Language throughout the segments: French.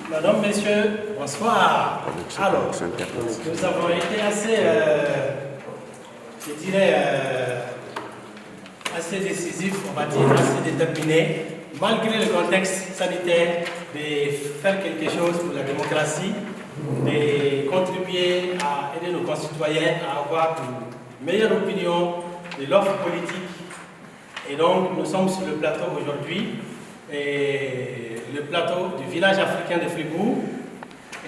Madame, messieurs, bonsoir. Alors, nous avons été assez, je dirais, assez décisifs, on va dire, assez déterminés, malgré le contexte sanitaire, de faire quelque chose pour la démocratie, de contribuer à aider nos concitoyens à avoir une meilleure opinion de l'offre politique. Et donc, nous sommes sur le plateau aujourd'hui, le plateau du village africain de Fribourg.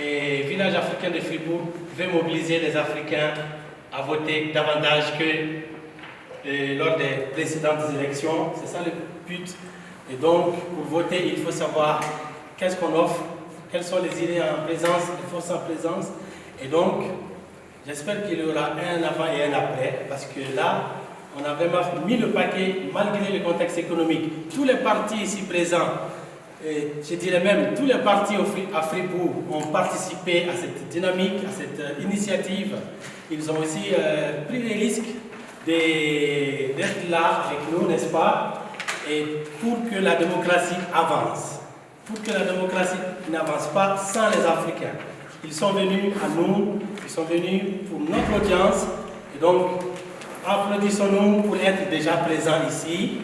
Et le village africain de Fribourg veut mobiliser les Africains à voter davantage que lors des précédentes élections. C'est ça le but. Et donc, pour voter, il faut savoir qu'est-ce qu'on offre, quelles sont les idées en présence, les forces en présence. Et donc, j'espère qu'il y aura un avant et un après, parce que là, on a vraiment mis le paquet malgré le contexte économique. Tous les partis ici présents, et je dirais même tous les partis à Fribourg ont participé à cette dynamique, à cette initiative. Ils ont aussi pris les risques d'être là avec nous, n'est-ce pas? Et pour que la démocratie avance. Pour que la démocratie n'avance pas sans les Africains. Ils sont venus à nous, ils sont venus pour notre audience. Et donc, applaudissons-nous pour être déjà présents ici.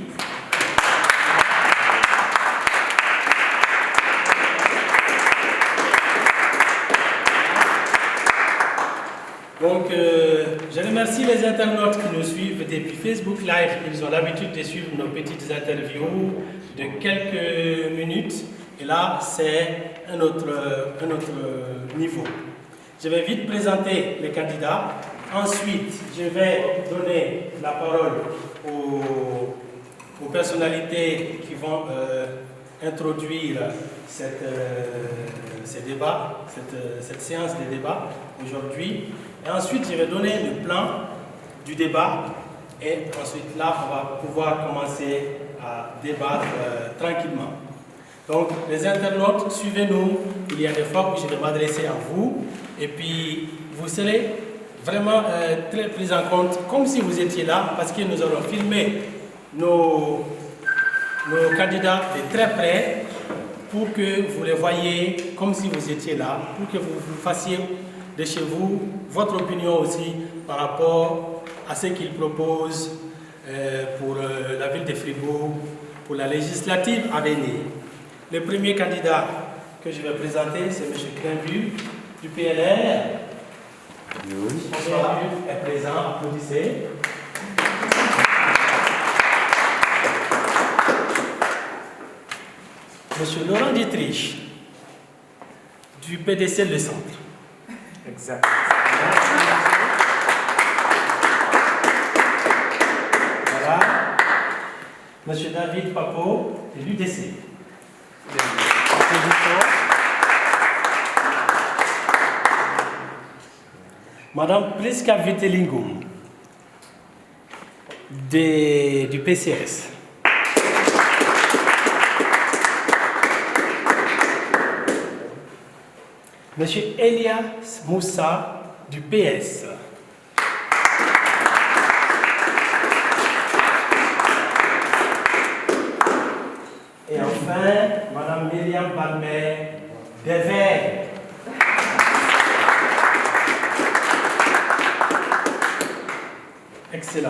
Donc, je remercie les internautes qui nous suivent depuis Facebook Live. Ils ont l'habitude de suivre nos petites interviews de quelques minutes. Et là, c'est un autre niveau. Je vais vite présenter les candidats. Ensuite, je vais donner la parole aux personnalités qui vont introduire ces débats, cette séance de débat aujourd'hui. Et ensuite, je vais donner le plan du débat. Et ensuite, là, on va pouvoir commencer à débattre tranquillement. Donc, les internautes, suivez-nous. Il y a des fois où je vais m'adresser à vous. Et puis, vous serez vraiment très pris en compte, comme si vous étiez là, parce que nous allons filmer nos candidats de très près pour que vous les voyiez comme si vous étiez là, pour que vous fassiez de chez vous votre opinion aussi par rapport à ce qu'ils proposent pour la ville de Fribourg, pour la législative à venir. Le premier candidat que je vais présenter, c'est M. Crinville du PLR. Bonsoir, est présent, applaudissez. Monsieur Laurent Dietrich, du PDC Le Centre. Exact. Voilà. M. David Papo, de l'UDC. Madame Priska Vitelingum, du PCS. Monsieur Elias Moussa, du PS. Et enfin, Madame Myriam Balmer, des Verts. Excellent.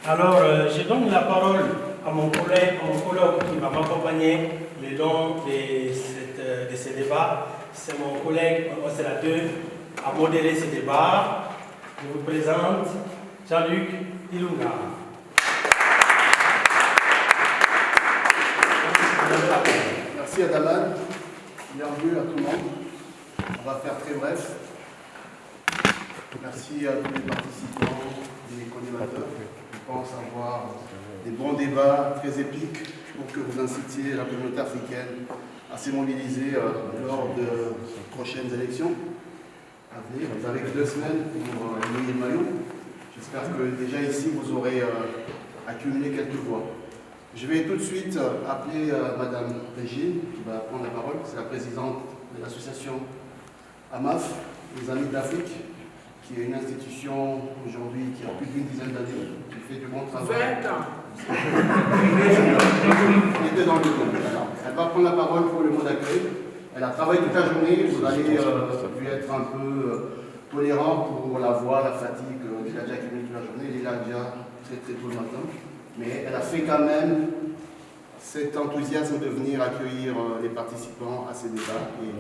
Alors, je donne la parole à mon collègue qui va m'accompagner le long de ce débat. C'est mon collègue, Osela 2, à modérer ce débat. Je vous présente Jean-Luc Ilunga. Merci Adaman. Bienvenue à tout le monde. On va faire très bref. Merci à tous les participants, les co-débatteurs. Je pense avoir des bons débats très épiques pour que vous incitiez la communauté africaine à se mobiliser lors de prochaines élections à venir. Vous avez que 2 semaines pour mouiller le maillot. J'espère que déjà ici vous aurez accumulé quelques voix. Je vais tout de suite appeler Madame Régine qui va prendre la parole. C'est la présidente de l'association AMAF, les Amis d'Afrique, qui est une institution aujourd'hui qui a plus d'une dizaine d'années, qui fait du bon travail. 20 ans. On était dans le temps. Elle va prendre la parole pour le mot d'accueil. Elle a travaillé toute la journée. Vous allez lui être un peu tolérant pour la voix, la fatigue. Elle a déjà accumulé toute la journée. Elle est là déjà très tôt le matin. Mais elle a fait quand même cet enthousiasme de venir accueillir les participants à ces débats. Et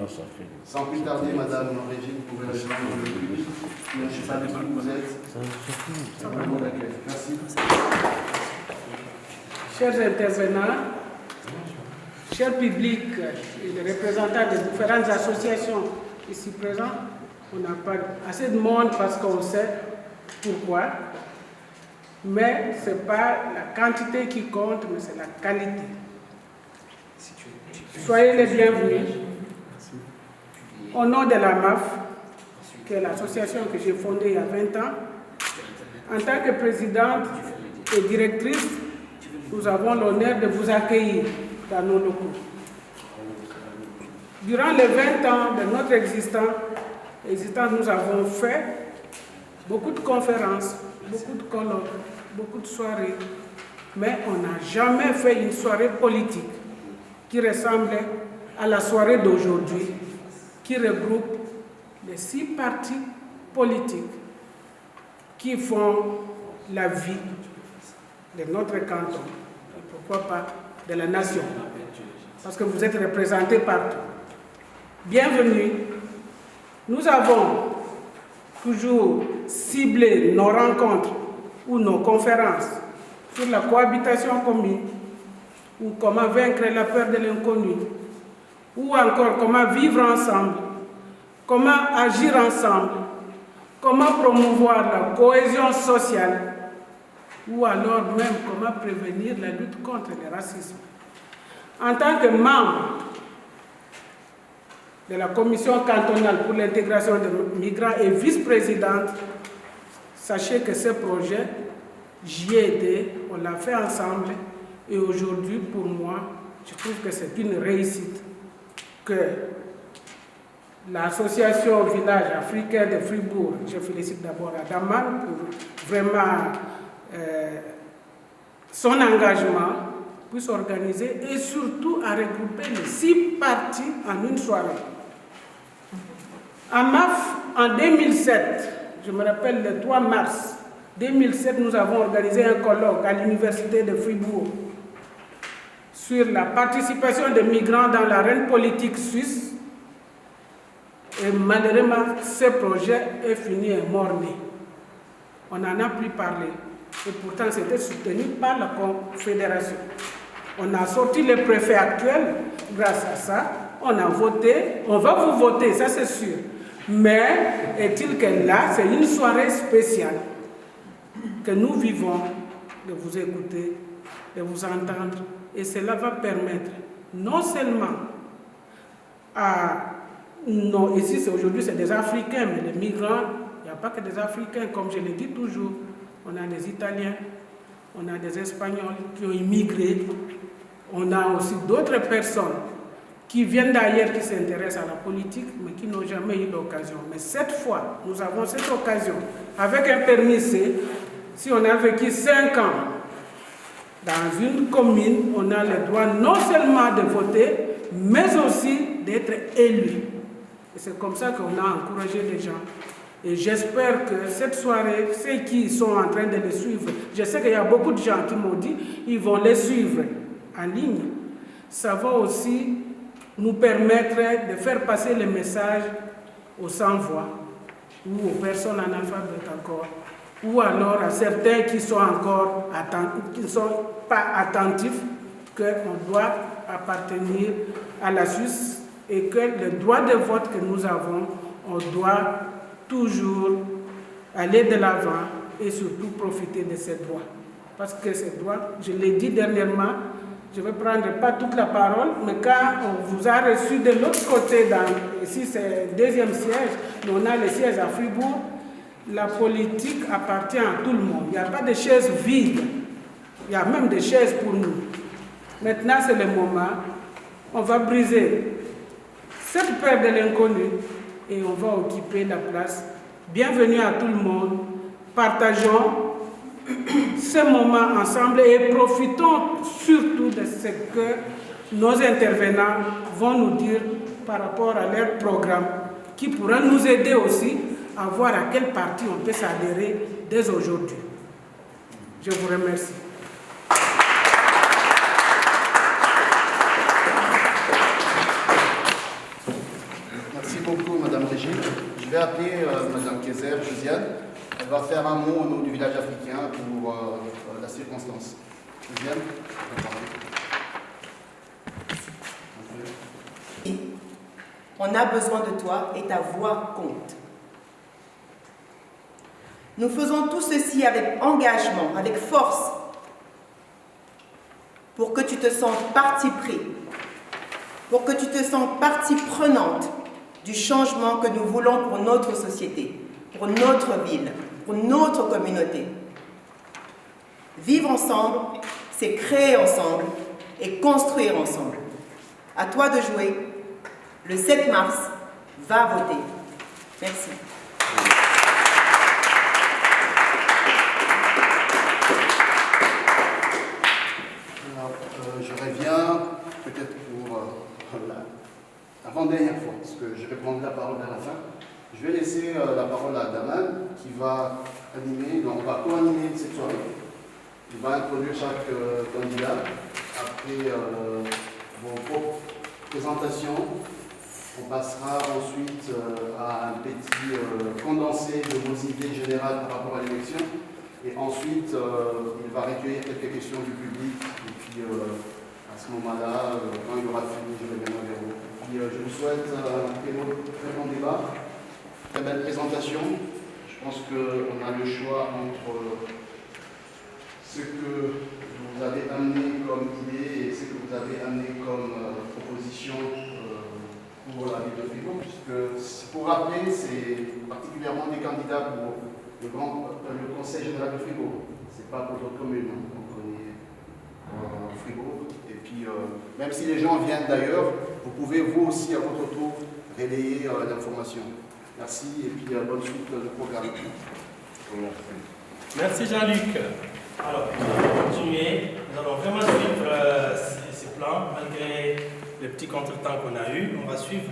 sans plus tarder, Madame Régine, vous pouvez rejoindre le public. Je ne sais pas qui vous êtes. Merci. Chers intervenants, chers publics et les représentants des différentes associations ici présents, on n'a pas assez de monde parce qu'on sait pourquoi. Mais ce n'est pas la quantité qui compte, mais c'est la qualité. Soyez les bienvenus. Au nom de la MAF, qui est l'association que j'ai fondée il y a 20 ans, en tant que présidente et directrice, nous avons l'honneur de vous accueillir dans nos locaux. Durant les 20 ans de notre existence, nous avons fait beaucoup de conférences, beaucoup de colloques, beaucoup de soirées, mais on n'a jamais fait une soirée politique qui ressemblait à la soirée d'aujourd'hui, qui regroupe les 6 partis politiques qui font la vie de notre canton, et pourquoi pas de la nation, parce que vous êtes représentés partout. Bienvenue. Nous avons toujours ciblé nos rencontres ou nos conférences sur la cohabitation commune, ou comment vaincre la peur de l'inconnu, ou encore comment vivre ensemble, comment agir ensemble, comment promouvoir la cohésion sociale, ou alors même comment prévenir la lutte contre le racisme. En tant que membre de la Commission cantonale pour l'intégration des migrants et vice-présidente, sachez que ce projet, j'y ai aidé, on l'a fait ensemble, et aujourd'hui, pour moi, je trouve que c'est une réussite que l'association Village africain de Fribourg, je félicite d'abord Adaman pour vraiment son engagement, puisse organiser et surtout à regrouper les 6 partis en une soirée. En MAF, en 2007, je me rappelle le 3 mars 2007, nous avons organisé un colloque à l'université de Fribourg sur la participation des migrants dans l'arène politique suisse. Et malheureusement, ce projet est fini et mort-né. On n'en a plus parlé. Et pourtant, c'était soutenu par la Confédération. On a sorti le préfet actuel. Grâce à ça, on a voté. On va vous voter, ça c'est sûr. Mais est-il que là, c'est une soirée spéciale que nous vivons de vous écouter, de vous entendre et cela va permettre non seulement à non, ici aujourd'hui c'est des Africains, mais les migrants, il n'y a pas que des Africains, comme je le dis toujours, on a des Italiens, on a des Espagnols qui ont immigré, on a aussi d'autres personnes qui viennent d'ailleurs, qui s'intéressent à la politique, mais qui n'ont jamais eu l'occasion. Mais cette fois, nous avons cette occasion, avec un permis C, si on a vécu 5 ans dans une commune, on a le droit non seulement de voter, mais aussi d'être élu. Et c'est comme ça qu'on a encouragé les gens. Et j'espère que cette soirée, ceux qui sont en train de les suivre, je sais qu'il y a beaucoup de gens qui m'ont dit ils vont les suivre en ligne. Ça va aussi nous permettre de faire passer le message aux sans-voix ou aux personnes analphabètes encore, ou alors à certains qui sont encore qui ne sont pas attentifs, qu'on doit appartenir à la Suisse et que le droit de vote que nous avons, on doit toujours aller de l'avant et surtout profiter de ces droits. Parce que ces droits, je l'ai dit dernièrement, je ne vais prendre pas toute la parole, mais quand on vous a reçu de l'autre côté, ici c'est le deuxième siège, mais on a le siège à Fribourg, la politique appartient à tout le monde. Il n'y a pas de chaises vides, il y a même des chaises pour nous. Maintenant c'est le moment, on va briser cette peur de l'inconnu et on va occuper la place. Bienvenue à tout le monde, partageons ce moment ensemble et profitons surtout de ce que nos intervenants vont nous dire par rapport à leur programme qui pourra nous aider aussi à voir à quel parti on peut s'adhérer dès aujourd'hui. Je vous remercie. Merci beaucoup, Madame Régine. Je vais appeler Madame Kaiser, Josiane. Elle va faire un mot au nom du village africain pour la circonstance. Josiane, on a besoin de toi et ta voix compte. Nous faisons tout ceci avec engagement, avec force, pour que tu te sentes partie pris, pour que tu te sentes partie prenante du changement que nous voulons pour notre société, pour notre ville, pour notre communauté. Vivre ensemble, c'est créer ensemble et construire ensemble. À toi de jouer. Le 7 mars, va voter. Merci. Alors, je reviens peut-être pour l'avant-dernière fois, parce que je vais prendre la parole à la fin. Je vais laisser la parole à Daman qui va animer, donc on va co-animer cette soirée. Il va introduire chaque candidat. Après vos propres présentations, on passera ensuite à un petit condensé de vos idées générales par rapport à l'élection. Et ensuite, il va recueillir quelques questions du public. Et puis, à ce moment-là, quand il aura fini, je reviendrai vers vous. Et puis, je vous souhaite un très bon débat, très belle présentation. Je pense qu'on a le choix entre ce que vous avez amené comme idée et ce que vous avez amené comme proposition pour la ville de Fribourg, puisque pour rappeler, c'est particulièrement des candidats pour le Conseil général de Fribourg. Ce n'est pas pour d'autres communes, hein. Vous prenez Fribourg. Et puis, même si les gens viennent d'ailleurs, vous pouvez vous aussi à votre tour relayer l'information. Merci et puis bonne suite du programme. Merci Jean-Luc. Alors, nous allons continuer. Nous allons vraiment suivre ce plan, malgré le petit contretemps qu'on a eu. On va suivre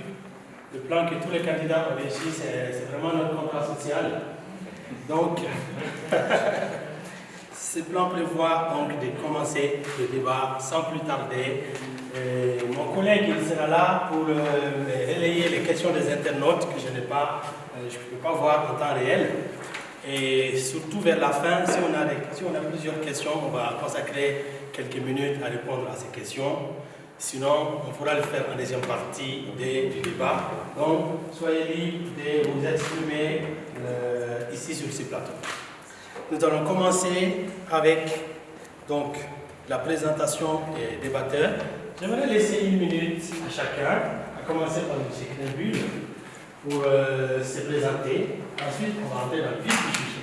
le plan que tous les candidats ont réussi. C'est vraiment notre contrat social. Donc, ce plan prévoit donc de commencer le débat sans plus tarder. Mon collègue il sera là pour relayer les questions des internautes que je ne peux pas voir en temps réel. Et surtout vers la fin, si on a plusieurs questions, on va consacrer quelques minutes à répondre à ces questions. Sinon, on pourra le faire en deuxième partie du débat. Donc, soyez libres de vous exprimer ici sur ce plateau. Nous allons commencer avec donc, la présentation des débatteurs. J'aimerais laisser 1 minute à chacun, à commencer par M. Knebul, pour se présenter. Ensuite, on va entrer dans le vif du sujet.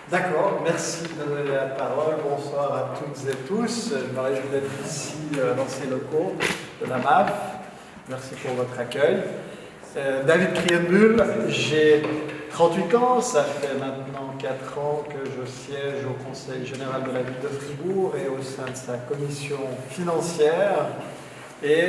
D'accord, merci de me donner la parole. Bonsoir à toutes et tous. Je me réjouis d'être ici dans ces locaux de la MAF. Merci pour votre accueil. David Krienbuhl, j'ai 38 ans, ça fait maintenant 4 ans que je siège au Conseil général de la ville de Fribourg et au sein de sa commission financière. Et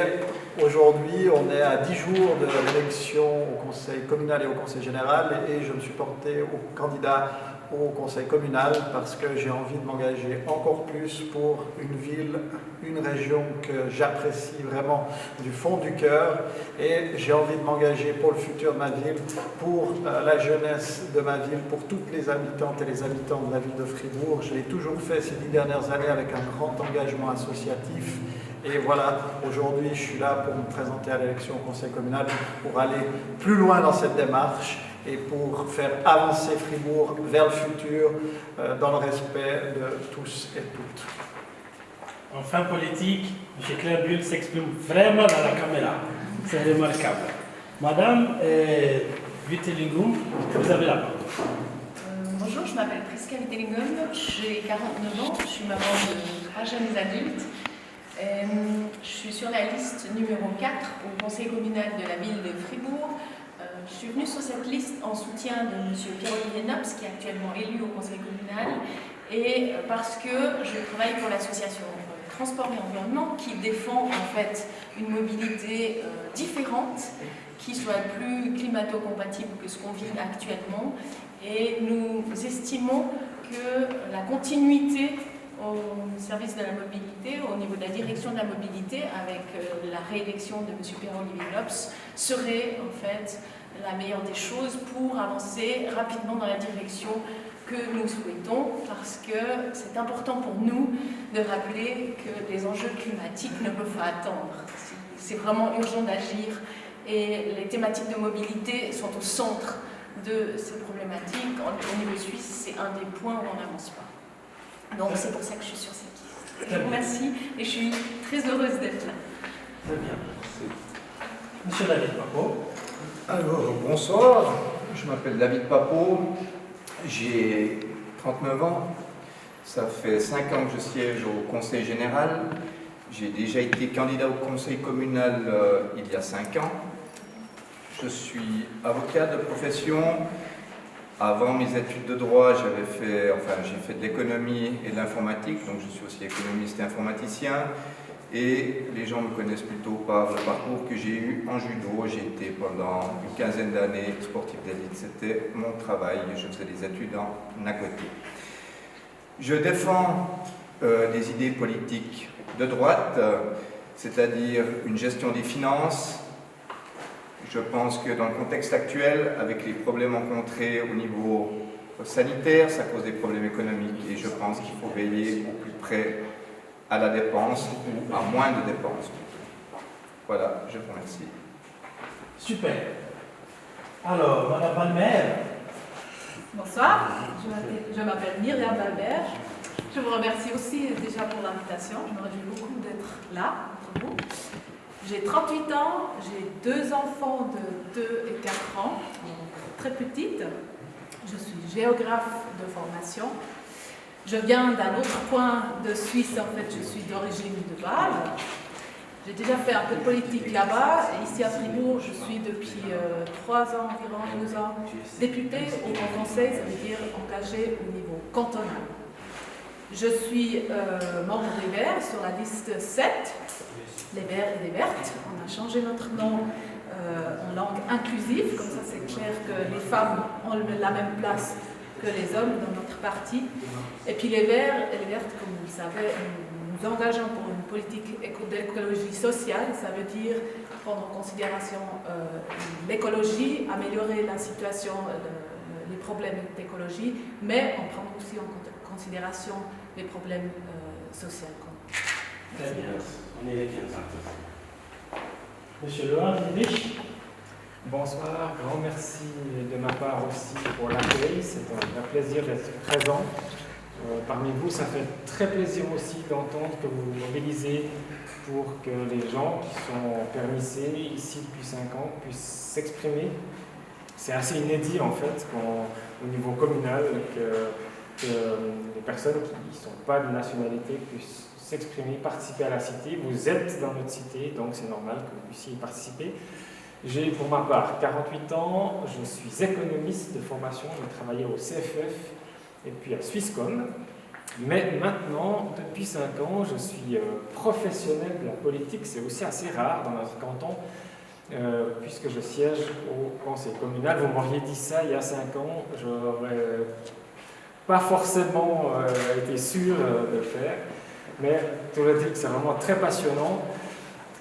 aujourd'hui, on est à 10 jours de l'élection au Conseil communal et au Conseil général et je me suis porté au candidat au Conseil communal parce que j'ai envie de m'engager encore plus pour une ville, une région que j'apprécie vraiment du fond du cœur et j'ai envie de m'engager pour le futur de ma ville, pour la jeunesse de ma ville, pour toutes les habitantes et les habitants de la ville de Fribourg. Je l'ai toujours fait ces 10 dernières années avec un grand engagement associatif. Et voilà, aujourd'hui, je suis là pour me présenter à l'élection au Conseil communal, pour aller plus loin dans cette démarche et pour faire avancer Fribourg vers le futur dans le respect de tous et toutes. En fin politique, M. Knebul s'exprime vraiment dans la caméra. C'est remarquable. Madame Wittelingum, vous avez la parole. Bonjour, je m'appelle Priska Wittelingum, j'ai 49 ans, je suis maman de 3 jeunes adultes. Je suis sur la liste numéro 4 au Conseil communal de la ville de Fribourg. Je suis venue sur cette liste en soutien de M. Pierre-Olivier Nopes, qui est actuellement élu au Conseil communal, et parce que je travaille pour l'association Transport et Environnement, qui défend en fait une mobilité différente, qui soit plus climato-compatible que ce qu'on vit actuellement. Et nous estimons que la continuité au service de la mobilité, au niveau de la direction de la mobilité, avec la réélection de M. Pierre-Olivier Nopes, serait en fait la meilleure des choses pour avancer rapidement dans la direction que nous souhaitons, parce que c'est important pour nous de rappeler que les enjeux climatiques ne peuvent pas attendre. C'est vraiment urgent d'agir et les thématiques de mobilité sont au centre de ces problématiques. Au niveau suisse, c'est un des points où on n'avance pas. Donc c'est pour ça que je suis sur cette liste. Je vous remercie et je suis très heureuse d'être là. Très bien. Monsieur David Papo. Alors, bonsoir, je m'appelle David Papo, j'ai 39 ans, ça fait 5 ans que je siège au Conseil général, j'ai déjà été candidat au Conseil communal il y a 5 ans, je suis avocat de profession. Avant mes études de droit, j'ai fait de l'économie et de l'informatique, donc je suis aussi économiste et informaticien. Et les gens me connaissent plutôt par le parcours que j'ai eu en judo. J'ai été pendant une quinzaine d'années sportif d'élite. C'était mon travail. Je faisais des études à côté. Je défends des idées politiques de droite, c'est-à-dire une gestion des finances. Je pense que dans le contexte actuel, avec les problèmes rencontrés au niveau sanitaire, ça cause des problèmes économiques. Et je pense qu'il faut veiller au plus près à la dépense ou à moins de dépenses. Voilà, je vous remercie. Super. Alors, Madame Balmer. Bonsoir, je m'appelle Myriam Balmer. Je vous remercie aussi déjà pour l'invitation. Je me réjouis beaucoup d'être là, entre vous. J'ai 38 ans, j'ai 2 enfants de 2 et 4 ans, très petites. Je suis géographe de formation. Je viens d'un autre coin de Suisse, en fait, je suis d'origine de Bâle. J'ai déjà fait un peu de politique là-bas, et ici à Fribourg, je suis depuis 3 ans, environ 2 ans, députée au Grand Conseil, ça veut dire engagée au niveau cantonal. Je suis membre des Verts sur la liste 7, les Verts et les Vertes. On a changé notre nom en langue inclusive, comme ça c'est clair que les femmes ont la même place que les hommes dans notre parti. Et puis les Verts et les Vertes, comme vous le savez, nous nous engageons pour une politique d'écologie sociale. Ça veut dire prendre en considération l'écologie, améliorer la situation, les problèmes d'écologie, mais en prendre aussi en considération les problèmes sociaux. Très bien, on est les 15 ans. Monsieur Laurent Rich. Bonsoir, grand merci de ma part aussi pour l'accueil. C'est un plaisir d'être présent. parmi vous. Ça fait très plaisir aussi d'entendre que vous vous mobilisez pour que les gens qui sont permissés ici depuis 5 ans puissent s'exprimer. C'est assez inédit en fait au niveau communal que les personnes qui ne sont pas de nationalité puissent s'exprimer, participer à la cité. Vous êtes dans notre cité, donc c'est normal que vous puissiez y participer. J'ai pour ma part 48 ans, je suis économiste de formation, j'ai travaillé au CFF et puis à Swisscom. Mais maintenant, depuis 5 ans, je suis professionnel de la politique. C'est aussi assez rare dans notre canton, puisque je siège au conseil communal. Vous m'auriez dit ça il y a 5 ans, je n'aurais pas forcément été sûr de le faire. Mais toujours dit que c'est vraiment très passionnant.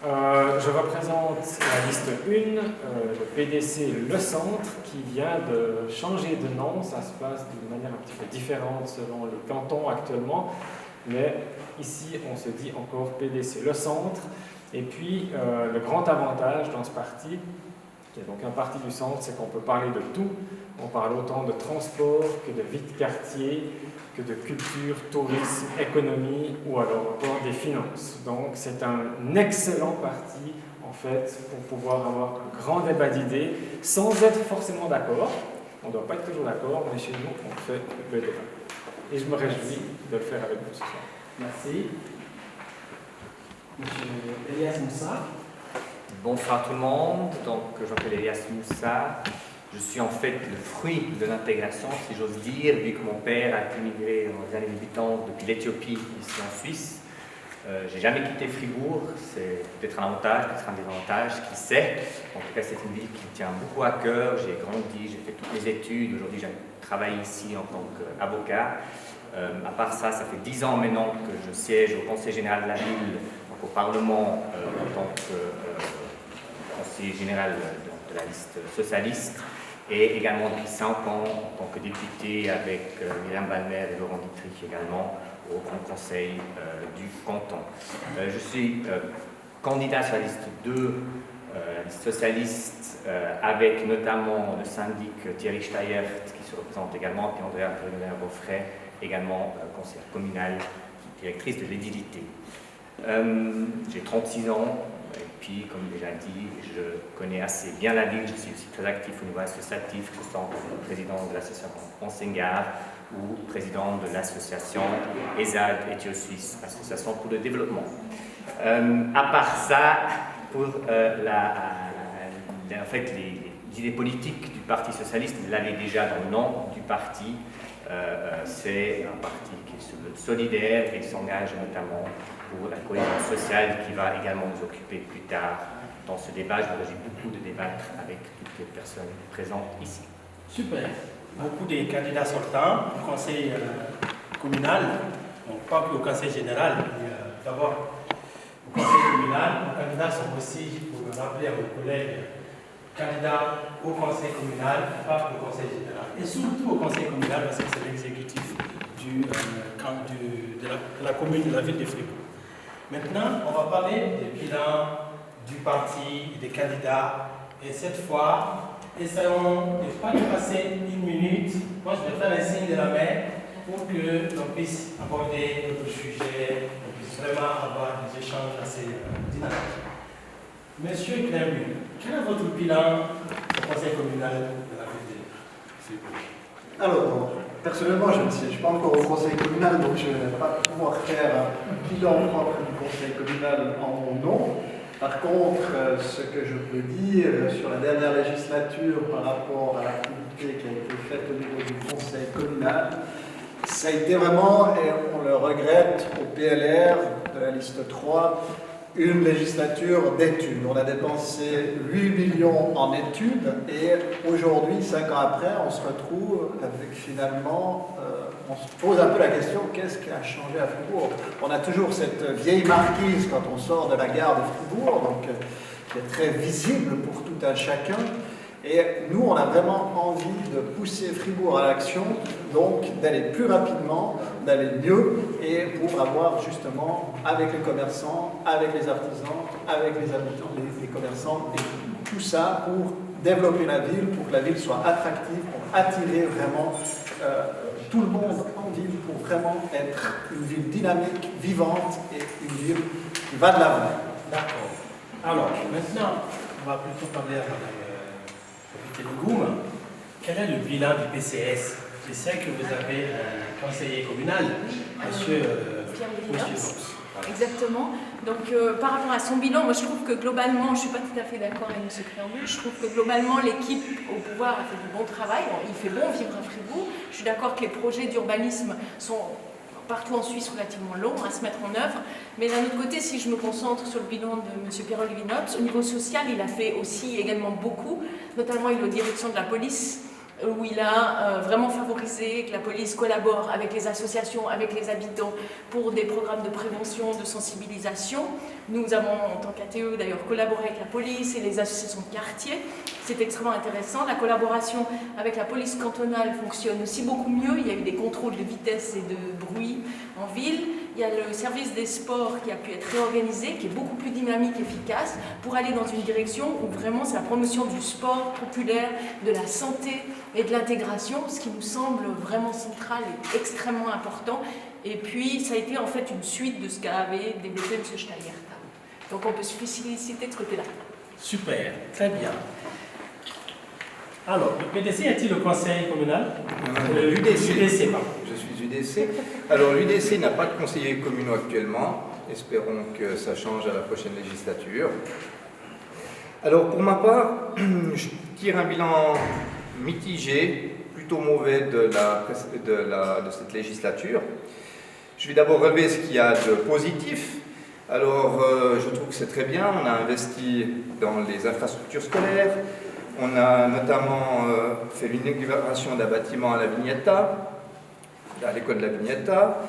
Je représente la liste 1, le PDC Le Centre, qui vient de changer de nom. Ça se passe d'une manière un petit peu différente selon les cantons actuellement. Mais ici, on se dit encore PDC Le Centre. Et puis, le grand avantage dans ce parti, qui est donc un parti du centre, c'est qu'on peut parler de tout. On parle autant de transport que de vie de quartier, que de culture, tourisme, économie ou alors encore des finances. Donc c'est un excellent parti en fait pour pouvoir avoir un grand débat d'idées sans être forcément d'accord. On ne doit pas être toujours d'accord, mais chez nous on fait le débat. Et je me réjouis de le faire avec vous ce soir. Merci. Monsieur Elias Moussa. Bonsoir tout le monde, donc je m'appelle Elias Moussa. Je suis en fait le fruit de l'intégration, si j'ose dire, vu que mon père a immigré dans les années 80 depuis l'Éthiopie, ici en Suisse. J'ai jamais quitté Fribourg, c'est peut-être un avantage, peut-être un désavantage, qui sait. En tout cas, c'est une ville qui me tient beaucoup à cœur. J'ai grandi, j'ai fait toutes mes études. Aujourd'hui, je travaille ici en tant qu'avocat. À part ça, ça fait 10 ans maintenant que je siège au Conseil général de la ville, donc au Parlement, en tant que conseiller général de la liste socialiste. Et également depuis 5 ans en tant que député avec Myriam Balmer et Laurent Dietrich également au Grand Conseil du canton. Je suis candidat sur la liste 2, la liste socialiste, avec notamment le syndic Thierry Steyert qui se représente également, puis Andrea Beaufray, également conseillère communale, directrice de l'édilité. J'ai 36 ans. Et puis, comme déjà dit, je connais assez bien la ville. Je suis aussi très actif au niveau associatif, que ce soit en tant que président de l'association Ensengard ou président de l'association ESAD, Éthio-Suisse, Association pour le développement. À part ça, pour en fait, les idées politiques du Parti socialiste, vous l'avez déjà dans le nom du parti. C'est un parti qui se veut solidaire et s'engage notamment pour la cohésion sociale qui va également nous occuper plus tard dans ce débat. Je me réjouis beaucoup de débattre avec toutes les personnes présentes ici. Super. Beaucoup de candidats sortants au conseil communal, donc pas que au conseil général, mais d'abord au conseil communal. Nos candidats sont aussi, pour le rappeler à vos collègues, candidats au conseil communal, pas au conseil général. Et surtout au conseil communal parce que c'est l'exécutif de la commune, de la ville de Fribourg. Maintenant, on va parler des bilans du parti, des candidats. Et cette fois, essayons de ne pas dépasser 1 minute. Moi, je vais faire un signe de la main pour que l'on puisse aborder notre sujet, qu'on puisse vraiment avoir des échanges assez dynamiques. Monsieur Clermont, quel est votre bilan au conseil communal de la ville de Fribourg? Alors, personnellement, je ne siège pas encore au conseil communal, donc je ne vais pas pouvoir faire un bilan propre du conseil communal en mon nom. Par contre, ce que je peux dire sur la dernière législature par rapport à l'activité qui a été faite au niveau du conseil communal, ça a été vraiment, et on le regrette, au PLR de la liste 3, une législature d'études. On a dépensé 8 millions en études et aujourd'hui, 5 ans après, on se retrouve avec finalement, on se pose un peu la question, qu'est-ce qui a changé à Fribourg? On a toujours cette vieille marquise quand on sort de la gare de Fribourg, donc, qui est très visible pour tout un chacun. Et nous, on a vraiment envie de pousser Fribourg à l'action, donc d'aller plus rapidement, d'aller mieux, et pour avoir justement, avec les commerçants, avec les artisans, avec les habitants, les commerçants, et tout ça pour développer la ville, pour que la ville soit attractive, pour attirer vraiment tout le monde en ville pour vraiment être une ville dynamique, vivante et une ville qui va de l'avant. D'accord. Alors, maintenant, on va plutôt parler à Mme Telgoum. Quel est le bilan du PCS? Je sais que vous avez un conseiller communal, monsieur Vox. Exactement. Donc, par rapport à son bilan, moi je trouve que globalement, je ne suis pas tout à fait d'accord avec M. Créambule, je trouve que globalement l'équipe au pouvoir a fait du bon travail. Bon, il fait bon vivre à Fribourg. Je suis d'accord que les projets d'urbanisme sont partout en Suisse relativement longs à se mettre en œuvre. Mais d'un autre côté, si je me concentre sur le bilan de M. Pierre-Olivier, au niveau social, il a fait aussi également beaucoup. Notamment, il est aux directions de la police, où il a vraiment favorisé que la police collabore avec les associations, avec les habitants pour des programmes de prévention, de sensibilisation. Nous avons, en tant qu'ATE, d'ailleurs collaboré avec la police et les associations de quartier. C'est extrêmement intéressant. La collaboration avec la police cantonale fonctionne aussi beaucoup mieux. Il y a eu des contrôles de vitesse et de bruit en ville. Il y a le service des sports qui a pu être réorganisé, qui est beaucoup plus dynamique et efficace pour aller dans une direction où vraiment c'est la promotion du sport populaire, de la santé et de l'intégration, ce qui nous semble vraiment central et extrêmement important. Et puis, ça a été en fait une suite de ce qu'avait développé M. Steigerta. Donc, on peut se féliciter de ce côté-là. Super, très bien. Alors, le PDC est-il le conseil communal? L'UDC, pardon. Je suis UDC. Alors, l'UDC n'a pas de conseillers communaux actuellement. Espérons que ça change à la prochaine législature. Alors, pour ma part, je tire un bilan mitigé, plutôt mauvais de cette législature. Je vais d'abord relever ce qu'il y a de positif. Alors, je trouve que c'est très bien. On a investi dans les infrastructures scolaires. On a notamment fait l'inauguration d'un bâtiment à la Vignetta, à l'école de la Vignetta.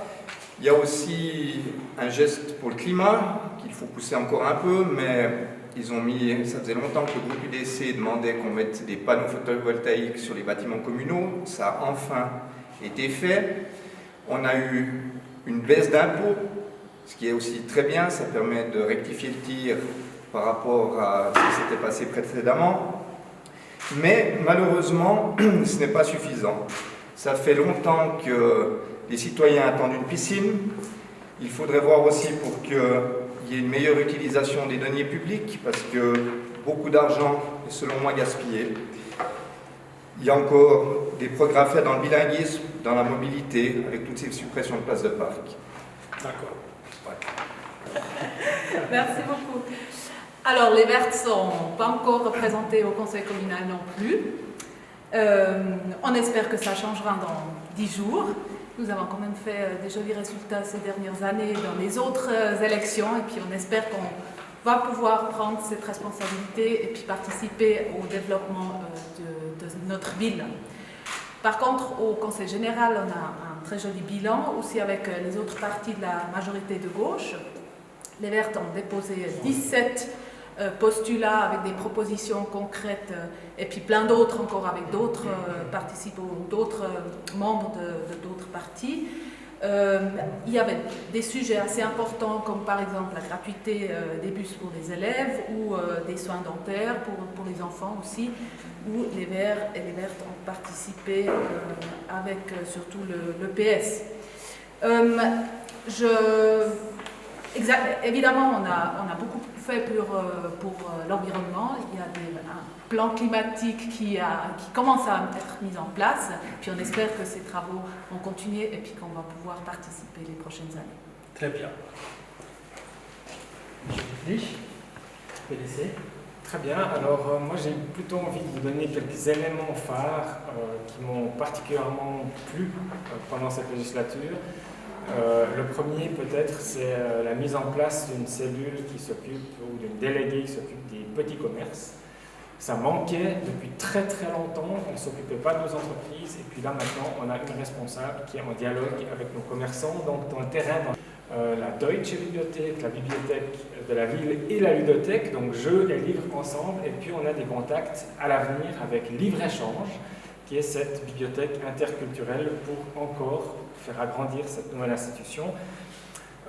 Il y a aussi un geste pour le climat qu'il faut pousser encore un peu, mais ils ont mis, ça faisait longtemps que le groupe UDC demandait qu'on mette des panneaux photovoltaïques sur les bâtiments communaux. Ça a enfin été fait. On a eu une baisse d'impôts, ce qui est aussi très bien. Ça permet de rectifier le tir par rapport à ce qui s'était passé précédemment. Mais malheureusement, ce n'est pas suffisant. Ça fait longtemps que les citoyens attendent une piscine. Il faudrait voir aussi pour qu'il y ait une meilleure utilisation des deniers publics, parce que beaucoup d'argent est selon moi gaspillé. Il y a encore des progrès à faire dans le bilinguisme, dans la mobilité, avec toutes ces suppressions de places de parc. D'accord. Ouais. Merci beaucoup. Alors, les Verts ne sont pas encore représentés au conseil communal non plus. On espère que ça changera dans 10 jours. Nous avons quand même fait des jolis résultats ces dernières années dans les autres élections et puis on espère qu'on va pouvoir prendre cette responsabilité et puis participer au développement de notre ville. Par contre, au conseil général, on a un très joli bilan, aussi avec les autres partis de la majorité de gauche. Les Verts ont déposé 17 postulats avec des propositions concrètes et puis plein d'autres encore avec d'autres participants, d'autres membres de d'autres partis. Il y avait des sujets assez importants comme par exemple la gratuité des bus pour les élèves ou des soins dentaires pour les enfants aussi, où les Verts et les Vertes ont participé avec surtout le PS. Évidemment, on a beaucoup fait pour l'environnement. Il y a un plan climatique qui commence à être mis en place. Puis on espère que ces travaux vont continuer et puis qu'on va pouvoir participer les prochaines années. Très bien. Monsieur PDC. Très bien. Alors, moi, j'ai plutôt envie de vous donner quelques éléments phares qui m'ont particulièrement plu pendant cette législature. Le premier, peut-être, c'est la mise en place d'une cellule qui s'occupe, ou d'une déléguée qui s'occupe des petits commerces. Ça manquait depuis très très longtemps, on ne s'occupait pas de nos entreprises, et puis là maintenant, on a une responsable qui est en dialogue avec nos commerçants, donc dans le terrain, la Deutsche Bibliothèque, la bibliothèque de la ville et la ludothèque, donc jeux et livres ensemble, et puis on a des contacts à l'avenir avec Livre-Échange, qui est cette bibliothèque interculturelle pour encore faire agrandir cette nouvelle institution.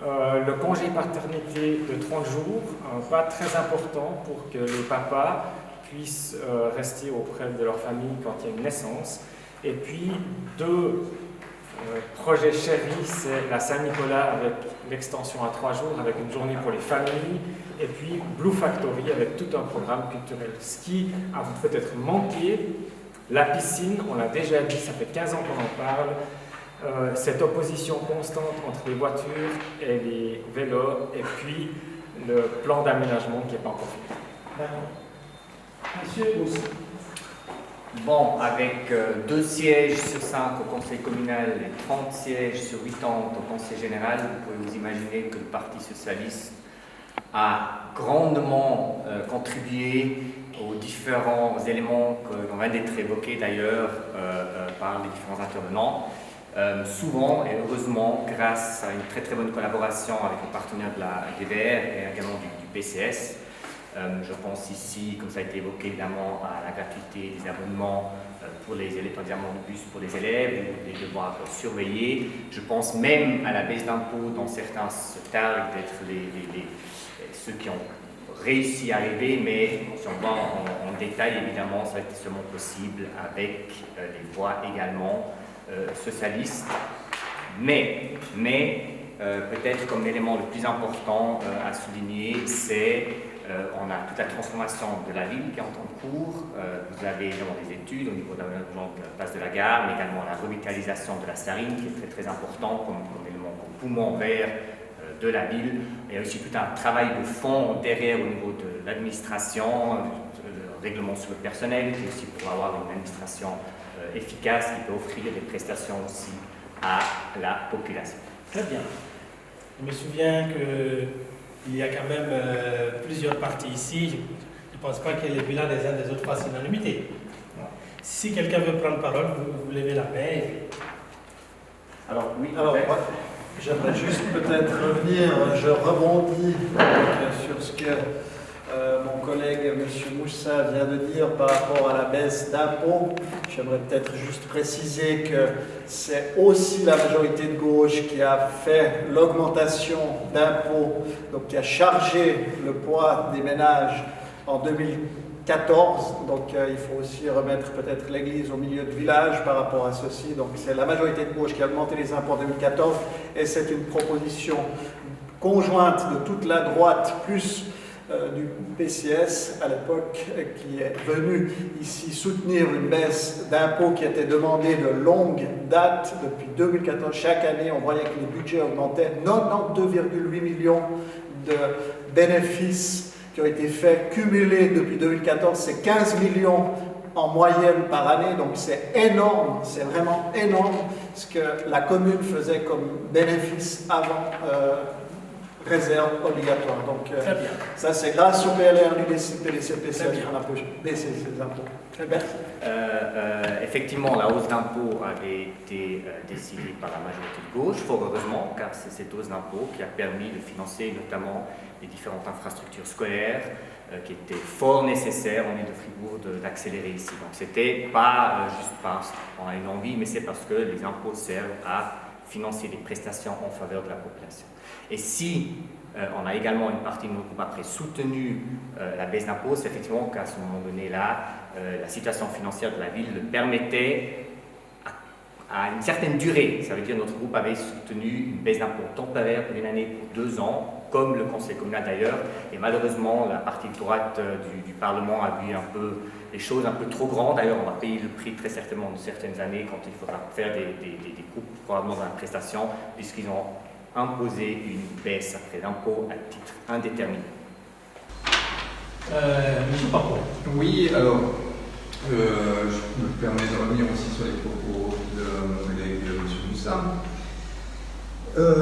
Le congé paternité de 30 jours, pas très important pour que les papas puissent rester auprès de leur famille quand il y a une naissance. Et puis 2 projet Chéri, c'est la Saint-Nicolas avec l'extension à 3 jours, avec une journée pour les familles, et puis Blue Factory avec tout un programme culturel. Ce qui a peut-être manqué, la piscine, on l'a déjà dit, ça fait 15 ans qu'on en parle, cette opposition constante entre les voitures et les vélos, et puis le plan d'aménagement qui n'est pas encore fait. D'accord. Monsieur aussi. Bon, avec 2 sièges sur 5 au conseil communal et 30 sièges sur 80 au conseil général, vous pouvez vous imaginer que le Parti socialiste a grandement contribué aux différents éléments qui vient d'être évoqués d'ailleurs par les différents intervenants. Souvent et heureusement grâce à une très très bonne collaboration avec les partenaires de la DVR et également du PCS. Je pense ici, comme ça a été évoqué évidemment, à la gratuité des abonnements pour les élèves, de bus pour les élèves, ou des devoirs surveillés. Je pense même à la baisse d'impôts dont certains se targuent d'être ceux qui ont réussi à arriver, mais si on va en détail, évidemment, ça a été seulement possible avec les voix également socialistes. Mais peut-être comme l'élément le plus important à souligner, c'est on a toute la transformation de la ville qui est en cours. Vous avez évidemment des études au niveau de la place de la gare, mais également la revitalisation de la Sarine qui est très très important comme élément, comme poumon vert de la ville. Il y a aussi tout un travail de fond derrière au niveau de l'administration, le règlement sur le personnel, qui est aussi pour avoir une administration efficace qui peut offrir des prestations aussi à la population. Très bien. Je me souviens qu'il y a quand même plusieurs partis ici. Je ne pense pas que les bilans des uns des autres fassent unanimité. Si quelqu'un veut prendre parole, vous levez la main. Alors, oui. Alors, moi, j'aimerais juste peut-être revenir, je rebondis sur ce que mon collègue M. Moussa vient de dire par rapport à la baisse d'impôts. J'aimerais peut-être juste préciser que c'est aussi la majorité de gauche qui a fait l'augmentation d'impôts, donc qui a chargé le poids des ménages en 2014. Donc il faut aussi remettre peut-être l'église au milieu du village par rapport à ceci. Donc c'est la majorité de gauche qui a augmenté les impôts en 2014 et c'est une proposition conjointe de toute la droite plus du PCS à l'époque qui est venu ici soutenir une baisse d'impôts qui était demandée de longue date depuis 2014. Chaque année, on voyait que les budgets augmentaient. 92,8 millions de bénéfices qui ont été faits, cumulés depuis 2014, c'est 15 millions en moyenne par année, donc c'est énorme, c'est vraiment énorme ce que la commune faisait comme bénéfice avant réserve obligatoire. Donc ça c'est grâce au PLR du PDC-PCS qu'on a pu baisser ces impôts. Très bien. Effectivement, la hausse d'impôts avait été décidée par la majorité de gauche, fort heureusement, car c'est cette hausse d'impôts qui a permis de financer notamment les différentes infrastructures scolaires qui étaient fort nécessaires en île de Fribourg d'accélérer ici. Donc c'était pas juste parce qu'on a une envie, mais c'est parce que les impôts servent à financer des prestations en faveur de la population. Et si on a également une partie de notre groupe après soutenu la baisse d'impôts, c'est effectivement qu'à ce moment donné-là, la situation financière de la ville le permettait à une certaine durée. Ça veut dire que notre groupe avait soutenu une baisse d'impôts temporaire pour une année, pour 2 ans, comme le conseil communal d'ailleurs. Et malheureusement, la partie droite du Parlement a vu un peu les choses un peu trop grandes. D'ailleurs, on va payer le prix très certainement de certaines années quand il faudra faire des coupes probablement dans la prestation, puisqu'ils ont imposé une baisse après d'impôts à titre indéterminé. Monsieur Papo. Oui, alors, je me permets de revenir aussi sur les propos de mon collègue M. Moussa.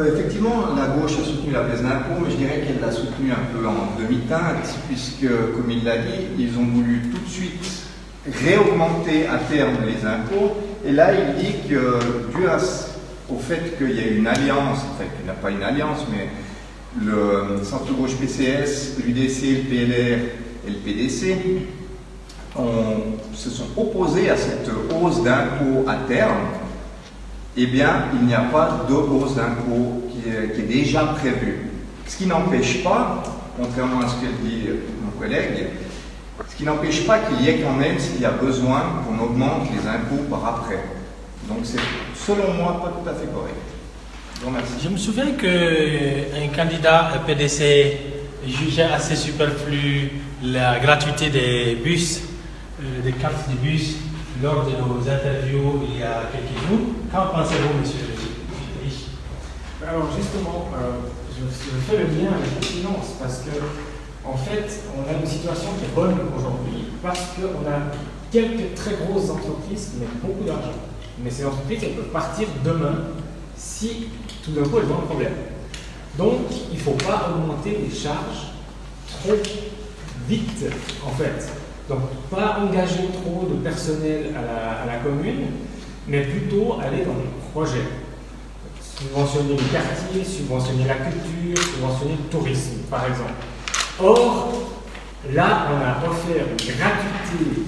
Effectivement, la gauche a soutenu la baisse d'impôts, mais je dirais qu'elle l'a soutenue un peu en demi-teinte, puisque, comme il l'a dit, ils ont voulu tout de suite réaugmenter à terme les impôts. Et là, il dit que, dû au fait qu'il y a une alliance, en fait, il n'y a pas une alliance, mais le centre-gauche PCS, l'UDC, le PLR et le PDC se sont opposés à cette hausse d'impôts à terme. Eh bien, il n'y a pas de hausse d'impôts qui est déjà prévue. Ce qui n'empêche pas, contrairement à ce que dit mon collègue, ce qui n'empêche pas qu'il y ait quand même, s'il y a besoin, qu'on augmente les impôts par après. Donc c'est, selon moi, pas tout à fait correct. Je vous remercie. Je me souviens qu'un candidat PDC jugeait assez superflu la gratuité des bus, des cartes de bus, lors de nos interviews il y a quelques jours. Qu'en pensez-vous, monsieur Rich? Alors justement, je fais le lien avec les finances parce que, en fait, on a une situation qui est bonne aujourd'hui parce qu'on a quelques très grosses entreprises qui mettent beaucoup d'argent. Mais ces entreprises, elles peuvent partir demain si tout d'un coup elles ont un problème. Donc, il ne faut pas augmenter les charges trop vite, en fait. Donc, pas engager trop de personnel à la commune, mais plutôt aller dans le projet. Subventionner les quartiers, subventionner la culture, subventionner le tourisme, par exemple. Or, là, on a offert une gratuité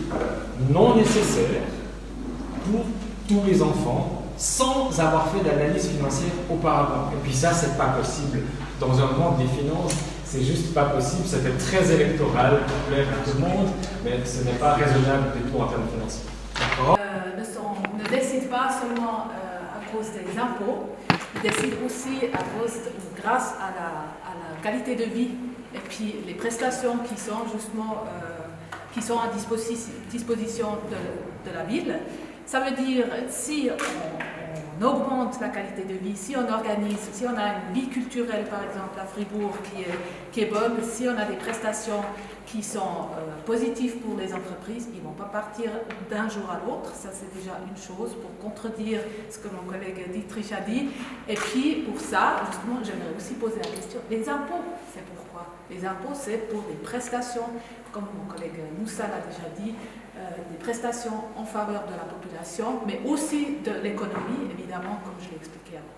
non nécessaire pour tous les enfants, sans avoir fait d'analyse financière auparavant. Et puis ça, c'est pas possible. Dans un monde des finances, c'est juste pas possible. C'était très électoral pour plaire à tout le monde, mais ce n'est pas raisonnable du tout en termes financiers. D'accord. Ne décide pas seulement à cause des impôts, il décide aussi grâce à la qualité de vie et puis les prestations qui sont justement qui sont à disposition de la ville. Ça veut dire, si on augmente la qualité de vie, si on organise, si on a une vie culturelle, par exemple, à Fribourg, qui est bonne, si on a des prestations qui sont positives pour les entreprises, ils ne vont pas partir d'un jour à l'autre. Ça, c'est déjà une chose pour contredire ce que mon collègue Dietrich a dit. Et puis, pour ça, justement, j'aimerais aussi poser la question, les impôts, c'est pourquoi? Les impôts, c'est pour des prestations, comme mon collègue Moussa l'a déjà dit, des prestations en faveur de la population, mais aussi de l'économie, évidemment, comme je l'ai expliqué avant.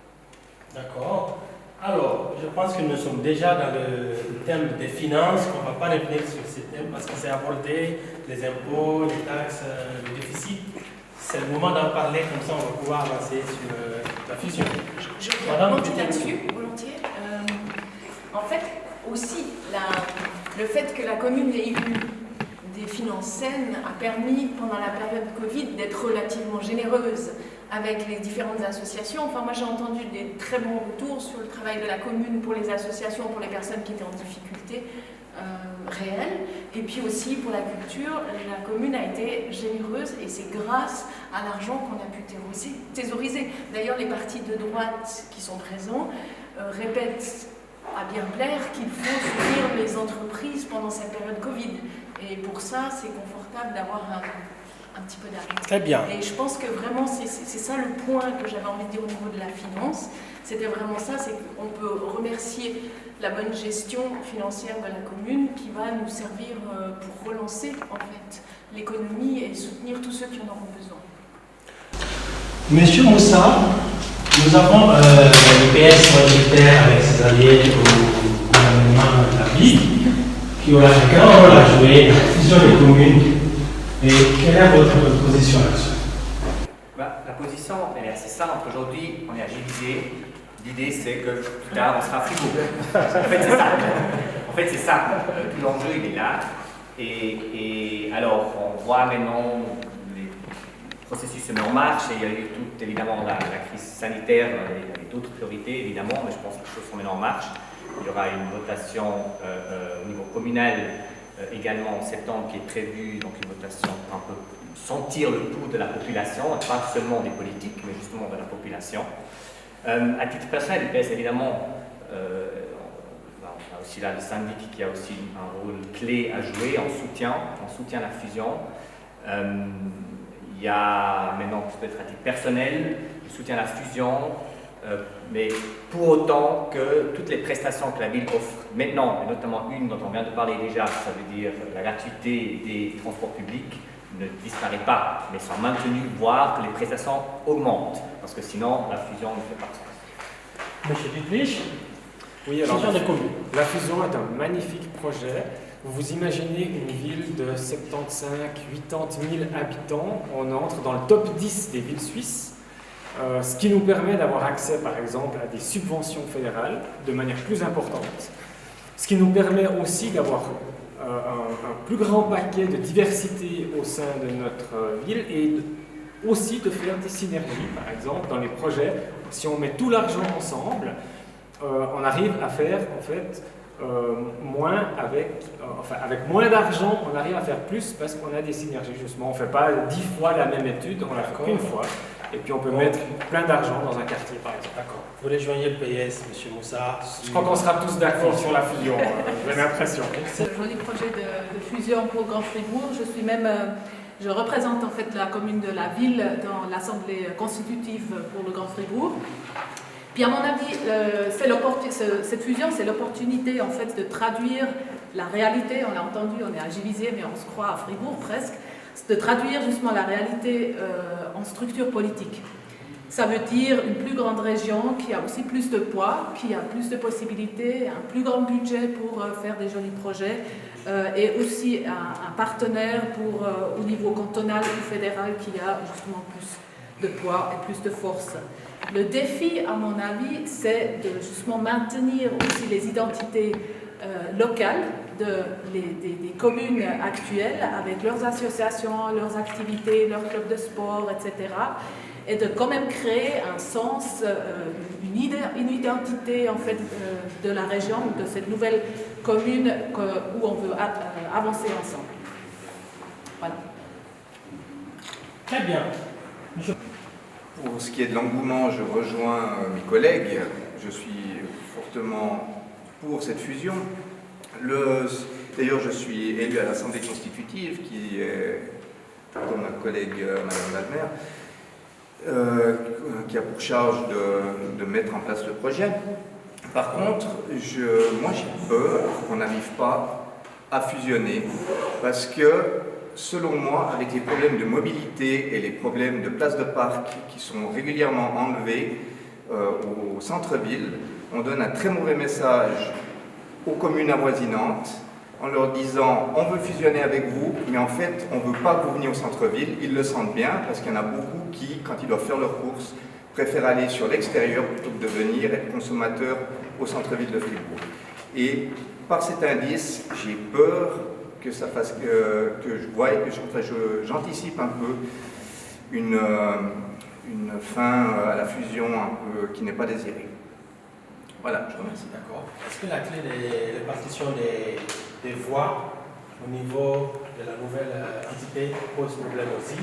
D'accord. Alors, je pense que nous sommes déjà dans le thème des finances, qu'on ne va pas revenir sur ce thème parce qu'on s'est abordé les impôts, les taxes, le déficit. C'est le moment d'en parler, comme ça on va pouvoir avancer sur la fusion. Je reviens là-dessus, volontiers. En fait, aussi, le fait que la commune ait eu des finances saines a permis, pendant la période Covid, d'être relativement généreuse avec les différentes associations. Enfin, moi, j'ai entendu des très bons retours sur le travail de la commune pour les associations, pour les personnes qui étaient en difficulté réelle. Et puis aussi, pour la culture, la commune a été généreuse et c'est grâce à l'argent qu'on a pu thésauriser. D'ailleurs, les partis de droite qui sont présents répètent à bien plaire qu'il faut soutenir les entreprises pendant cette période Covid. Et pour ça, c'est confortable d'avoir un petit peu d'argent. Très bien. Et je pense que vraiment, c'est ça le point que j'avais envie de dire au niveau de la finance. C'était vraiment ça, c'est qu'on peut remercier la bonne gestion financière de la commune qui va nous servir pour relancer en fait l'économie et soutenir tous ceux qui en auront besoin. Monsieur Moussa, nous avons l'UPS majoritaire avec ses alliés au gouvernement de la ville qui aura un grand rôle à jouer dans la fusion des communes. Et quelle est votre position là-dessus? La position, elle est assez simple. Aujourd'hui, on est agilisé. L'idée, c'est que plus tard, on sera à Fribourg. En fait, c'est ça. En fait, c'est ça. Tout l'enjeu, il est là. Et alors, on voit maintenant les processus se mettent en marche. Et il y a eu toute, évidemment, la crise sanitaire. Il y avait d'autres priorités, évidemment, mais je pense que les choses sont maintenant en marche. Il y aura une votation au niveau communal également en septembre qui est prévue, donc une votation pour un peu sentir le pouls de la population, pas seulement des politiques, mais justement de la population. À titre personnel, l'UPS, évidemment, on a aussi là le syndic qui a aussi un rôle clé à jouer en soutien à la fusion. Il y a maintenant, peut-être à titre personnel, je soutiens la fusion, mais pour autant que toutes les prestations que la ville offre maintenant, et notamment une dont on vient de parler déjà, ça veut dire la gratuité des transports publics, ne disparaît pas, mais sont maintenues, voire que les prestations augmentent, parce que sinon la fusion ne fait pas sens. Monsieur Dietrich, oui, alors, fusion des communes. La fusion est un magnifique projet. Vous imaginez une ville de 75-80 000 habitants, on entre dans le top 10 des villes suisses. Ce qui nous permet d'avoir accès, par exemple, à des subventions fédérales de manière plus importante. Ce qui nous permet aussi d'avoir un plus grand paquet de diversité au sein de notre ville et aussi de faire des synergies, par exemple, dans les projets. Si on met tout l'argent ensemble, on arrive à faire, en fait, avec moins d'argent, on arrive à faire plus parce qu'on a des synergies, justement. On ne fait pas 10 fois la même étude, on la fait qu'une fois. Et puis on peut mettre plein d'argent dans un quartier, par exemple. D'accord. Vous rejoignez le PS, M. Moussa. Je crois qu'on sera tous d'accord sur la fusion, j'ai l'impression. C'est un joli projet de fusion pour Grand Fribourg. Je représente en fait la commune de la ville dans l'Assemblée constitutive pour le Grand Fribourg. Puis à mon avis, cette fusion, c'est l'opportunité en fait de traduire la réalité. On l'a entendu, on est à Givisiez, mais on se croit à Fribourg presque. De traduire justement la réalité en structure politique. Ça veut dire une plus grande région qui a aussi plus de poids, qui a plus de possibilités, un plus grand budget pour faire des jolis projets et aussi un partenaire au niveau cantonal ou fédéral qui a justement plus de poids et plus de force. Le défi, à mon avis, c'est de justement maintenir aussi les identités locales des communes actuelles avec leurs associations, leurs activités, leurs clubs de sport, etc. Et de quand même créer un sens, une identité en fait de la région, de cette nouvelle commune où on veut avancer ensemble. Voilà. Très bien. Pour ce qui est de l'engouement, je rejoins mes collègues. Je suis fortement pour cette fusion. D'ailleurs, je suis élu à l'Assemblée constitutive, qui est, comme ma collègue Madame Ladmer, qui a pour charge de mettre en place le projet. Par contre, moi j'ai peur qu'on n'arrive pas à fusionner, parce que, selon moi, avec les problèmes de mobilité et les problèmes de places de parc qui sont régulièrement enlevés au centre-ville, on donne un très mauvais message aux communes avoisinantes en leur disant on veut fusionner avec vous, mais en fait on ne veut pas que vous veniez au centre-ville. Ils le sentent bien parce qu'il y en a beaucoup qui, quand ils doivent faire leurs courses, préfèrent aller sur l'extérieur plutôt que de venir être consommateurs au centre-ville de Fribourg. Et par cet indice, j'ai peur que ça fasse que je vois, j'anticipe un peu une fin à la fusion un peu qui n'est pas désirée. Voilà, je vous remercie. D'accord. Est-ce que la clé de répartition des voix au niveau de la nouvelle entité pose problème aussi?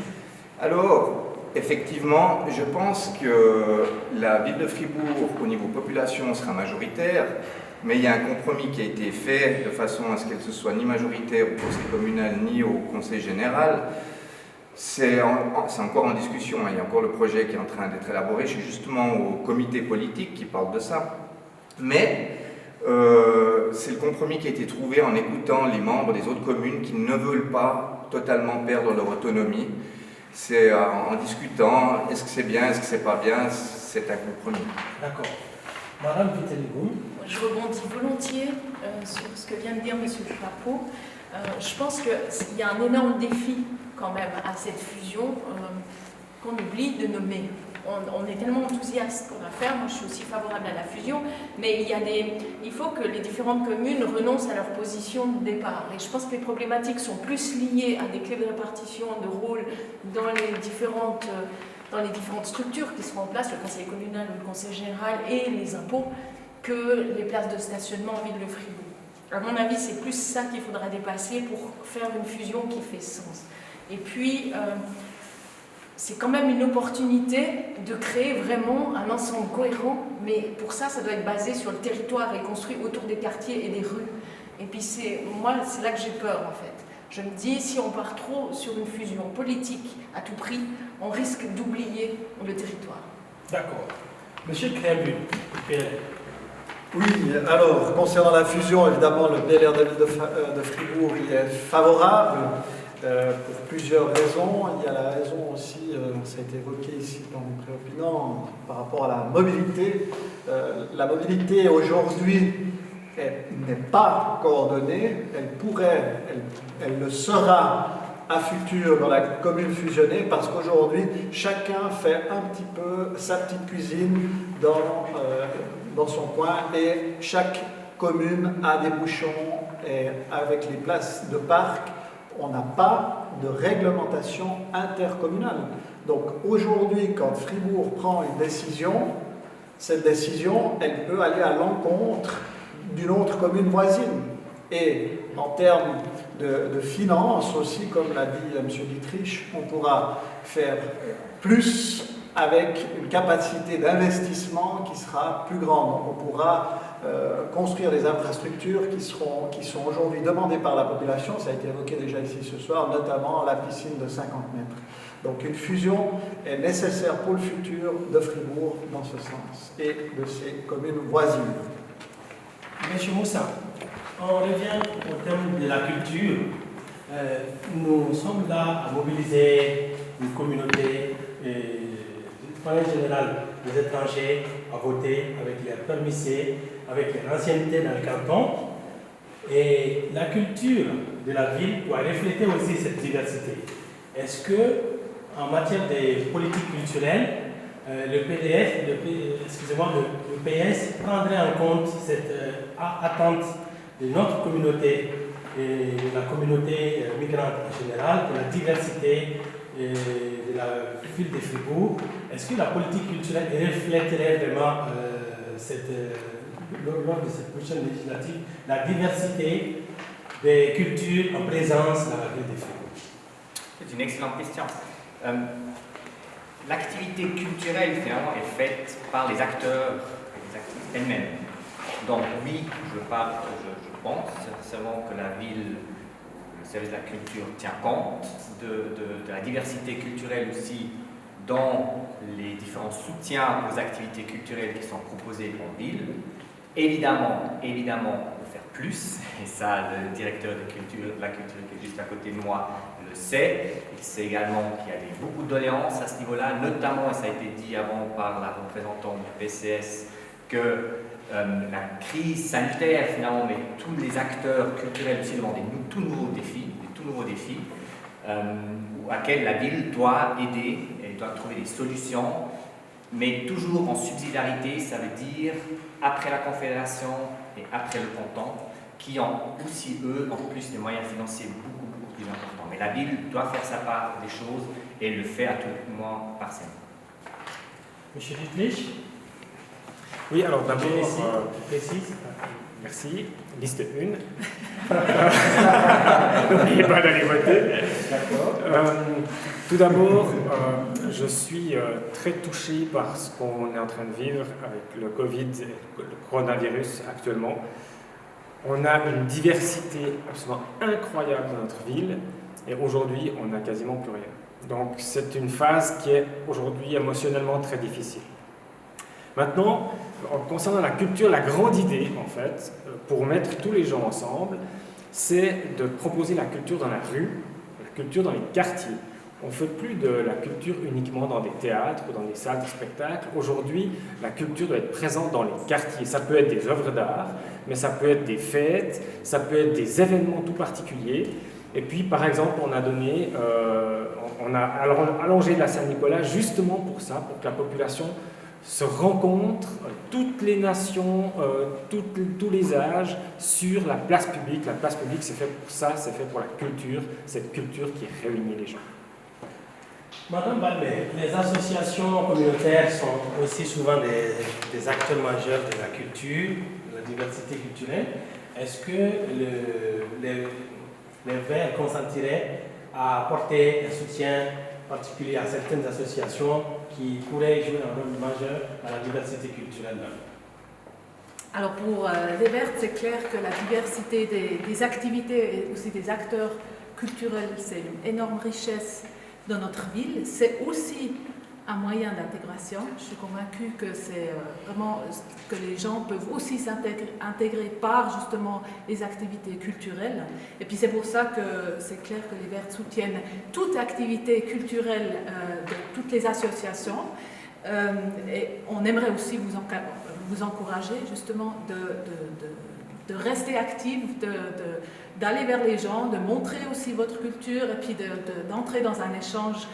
Alors, effectivement, je pense que la ville de Fribourg, au niveau population, sera majoritaire, mais il y a un compromis qui a été fait de façon à ce qu'elle ne soit ni majoritaire au conseil communal ni au conseil général. C'est encore en discussion, il y a encore le projet qui est en train d'être élaboré. Je suis justement au comité politique qui parle de ça. Mais c'est le compromis qui a été trouvé en écoutant les membres des autres communes qui ne veulent pas totalement perdre leur autonomie. C'est en discutant, est-ce que c'est bien, est-ce que c'est pas bien, c'est un compromis. D'accord. Madame Viteligoum. Je rebondis volontiers sur ce que vient de dire M. Papo. Je pense qu'il y a un énorme défi quand même à cette fusion qu'on oublie de nommer. On est tellement enthousiaste pour la faire, moi je suis aussi favorable à la fusion, mais il faut que les différentes communes renoncent à leur position de départ. Et je pense que les problématiques sont plus liées à des clés de répartition de rôle dans les différentes structures qui seront en place, le conseil communal ou le conseil général et les impôts, que les places de stationnement en ville de Fribourg. À mon avis, c'est plus ça qu'il faudra dépasser pour faire une fusion qui fait sens. Et puis, c'est quand même une opportunité de créer vraiment un ensemble cohérent, mais pour ça, ça doit être basé sur le territoire et construit autour des quartiers et des rues. Et puis, moi, c'est là que j'ai peur, en fait. Je me dis, si on part trop sur une fusion politique à tout prix, on risque d'oublier le territoire. D'accord. Monsieur Crébu, PLR. Oui, alors, concernant la fusion, évidemment, le PLR de de Fribourg y est favorable. Pour plusieurs raisons. Il y a la raison aussi, ça a été évoqué ici dans les préopinants, par rapport à la mobilité. La mobilité aujourd'hui n'est pas coordonnée, elle le sera à futur dans la commune fusionnée parce qu'aujourd'hui chacun fait un petit peu sa petite cuisine dans son coin et chaque commune a des bouchons et avec les places de parc, on n'a pas de réglementation intercommunale. Donc aujourd'hui, quand Fribourg prend une décision, cette décision, elle peut aller à l'encontre d'une autre commune voisine. Et en termes de finances aussi, comme l'a dit M. Dietrich, on pourra faire plus avec une capacité d'investissement qui sera plus grande. Donc on pourra construire des infrastructures qui sont aujourd'hui demandées par la population, ça a été évoqué déjà ici ce soir, notamment la piscine de 50 mètres. Donc une fusion est nécessaire pour le futur de Fribourg dans ce sens et de ses communes voisines. Monsieur Moussa, on revient au thème de la culture. Nous sommes là à mobiliser une communauté, de manière générale, les étrangers à voter avec les permissés, avec l'ancienneté dans le canton. Et la culture de la ville doit refléter aussi cette diversité. Est-ce que, en matière de politique culturelle, le PS prendrait en compte cette attente de notre communauté et de la communauté migrante en général, de la diversité de la ville de Fribourg? Est-ce que la politique culturelle reflèterait vraiment lors de cette prochaine législative la diversité des cultures en présence dans la ville de Fribourg? C'est une excellente question. L'activité culturelle, finalement, est faite par les acteurs et les actrices elles-mêmes. Donc oui, je pense sincèrement que la ville, le service de la culture, tient compte de la diversité culturelle aussi dans les différents soutiens aux activités culturelles qui sont proposées en ville. Évidemment, on peut faire plus, et ça, le directeur de la culture qui est juste à côté de moi le sait. Il sait également qu'il y a beaucoup de doléances à ce niveau-là, notamment, et ça a été dit avant par la représentante du PCS, que la crise sanitaire, finalement, met tous les acteurs culturels aussi devant des tout nouveaux défis, auxquels la ville doit aider et doit trouver des solutions, mais toujours en subsidiarité, ça veut dire après la Confédération et après le canton, qui ont aussi, eux, en plus des moyens financiers beaucoup plus importants. Mais la ville doit faire sa part des choses et elle le fait à tout le moins partiellement. Monsieur Dietrich? Oui, alors d'abord, merci, liste 1. N'oubliez pas d'aller voter. Tout d'abord, je suis très touché par ce qu'on est en train de vivre avec le Covid et le coronavirus actuellement. On a une diversité absolument incroyable dans notre ville et aujourd'hui, on n'a quasiment plus rien. Donc, c'est une phase qui est aujourd'hui émotionnellement très difficile. Maintenant, concernant la culture, la grande idée, en fait, pour mettre tous les gens ensemble, c'est de proposer la culture dans la rue, la culture dans les quartiers. On ne fait plus de la culture uniquement dans des théâtres ou dans des salles de spectacle. Aujourd'hui, la culture doit être présente dans les quartiers. Ça peut être des œuvres d'art, mais ça peut être des fêtes, ça peut être des événements tout particuliers. Et puis, par exemple, on a allongé la Saint-Nicolas justement pour ça, pour que la population se rencontrent, toutes les nations, tous les âges, sur la place publique. La place publique, c'est fait pour ça, c'est fait pour la culture, cette culture qui réunit les gens. Madame Balbert, les associations communautaires sont aussi souvent des acteurs majeurs de la culture, de la diversité culturelle. Est-ce que les Verts consentiraient à apporter un soutien particulier à certaines associations qui pourraient jouer un rôle majeur dans la diversité culturelle? Alors pour les Verts, c'est clair que la diversité des activités et aussi des acteurs culturels, c'est une énorme richesse dans notre ville. C'est aussi un moyen d'intégration. Je suis convaincue que c'est vraiment que les gens peuvent aussi s'intégrer par justement les activités culturelles. Et puis c'est pour ça que c'est clair que les Verts soutiennent toute activité culturelle de toutes les associations. Et on aimerait aussi vous encourager justement de rester actifs, d'aller vers les gens, de montrer aussi votre culture et puis d'entrer dans un échange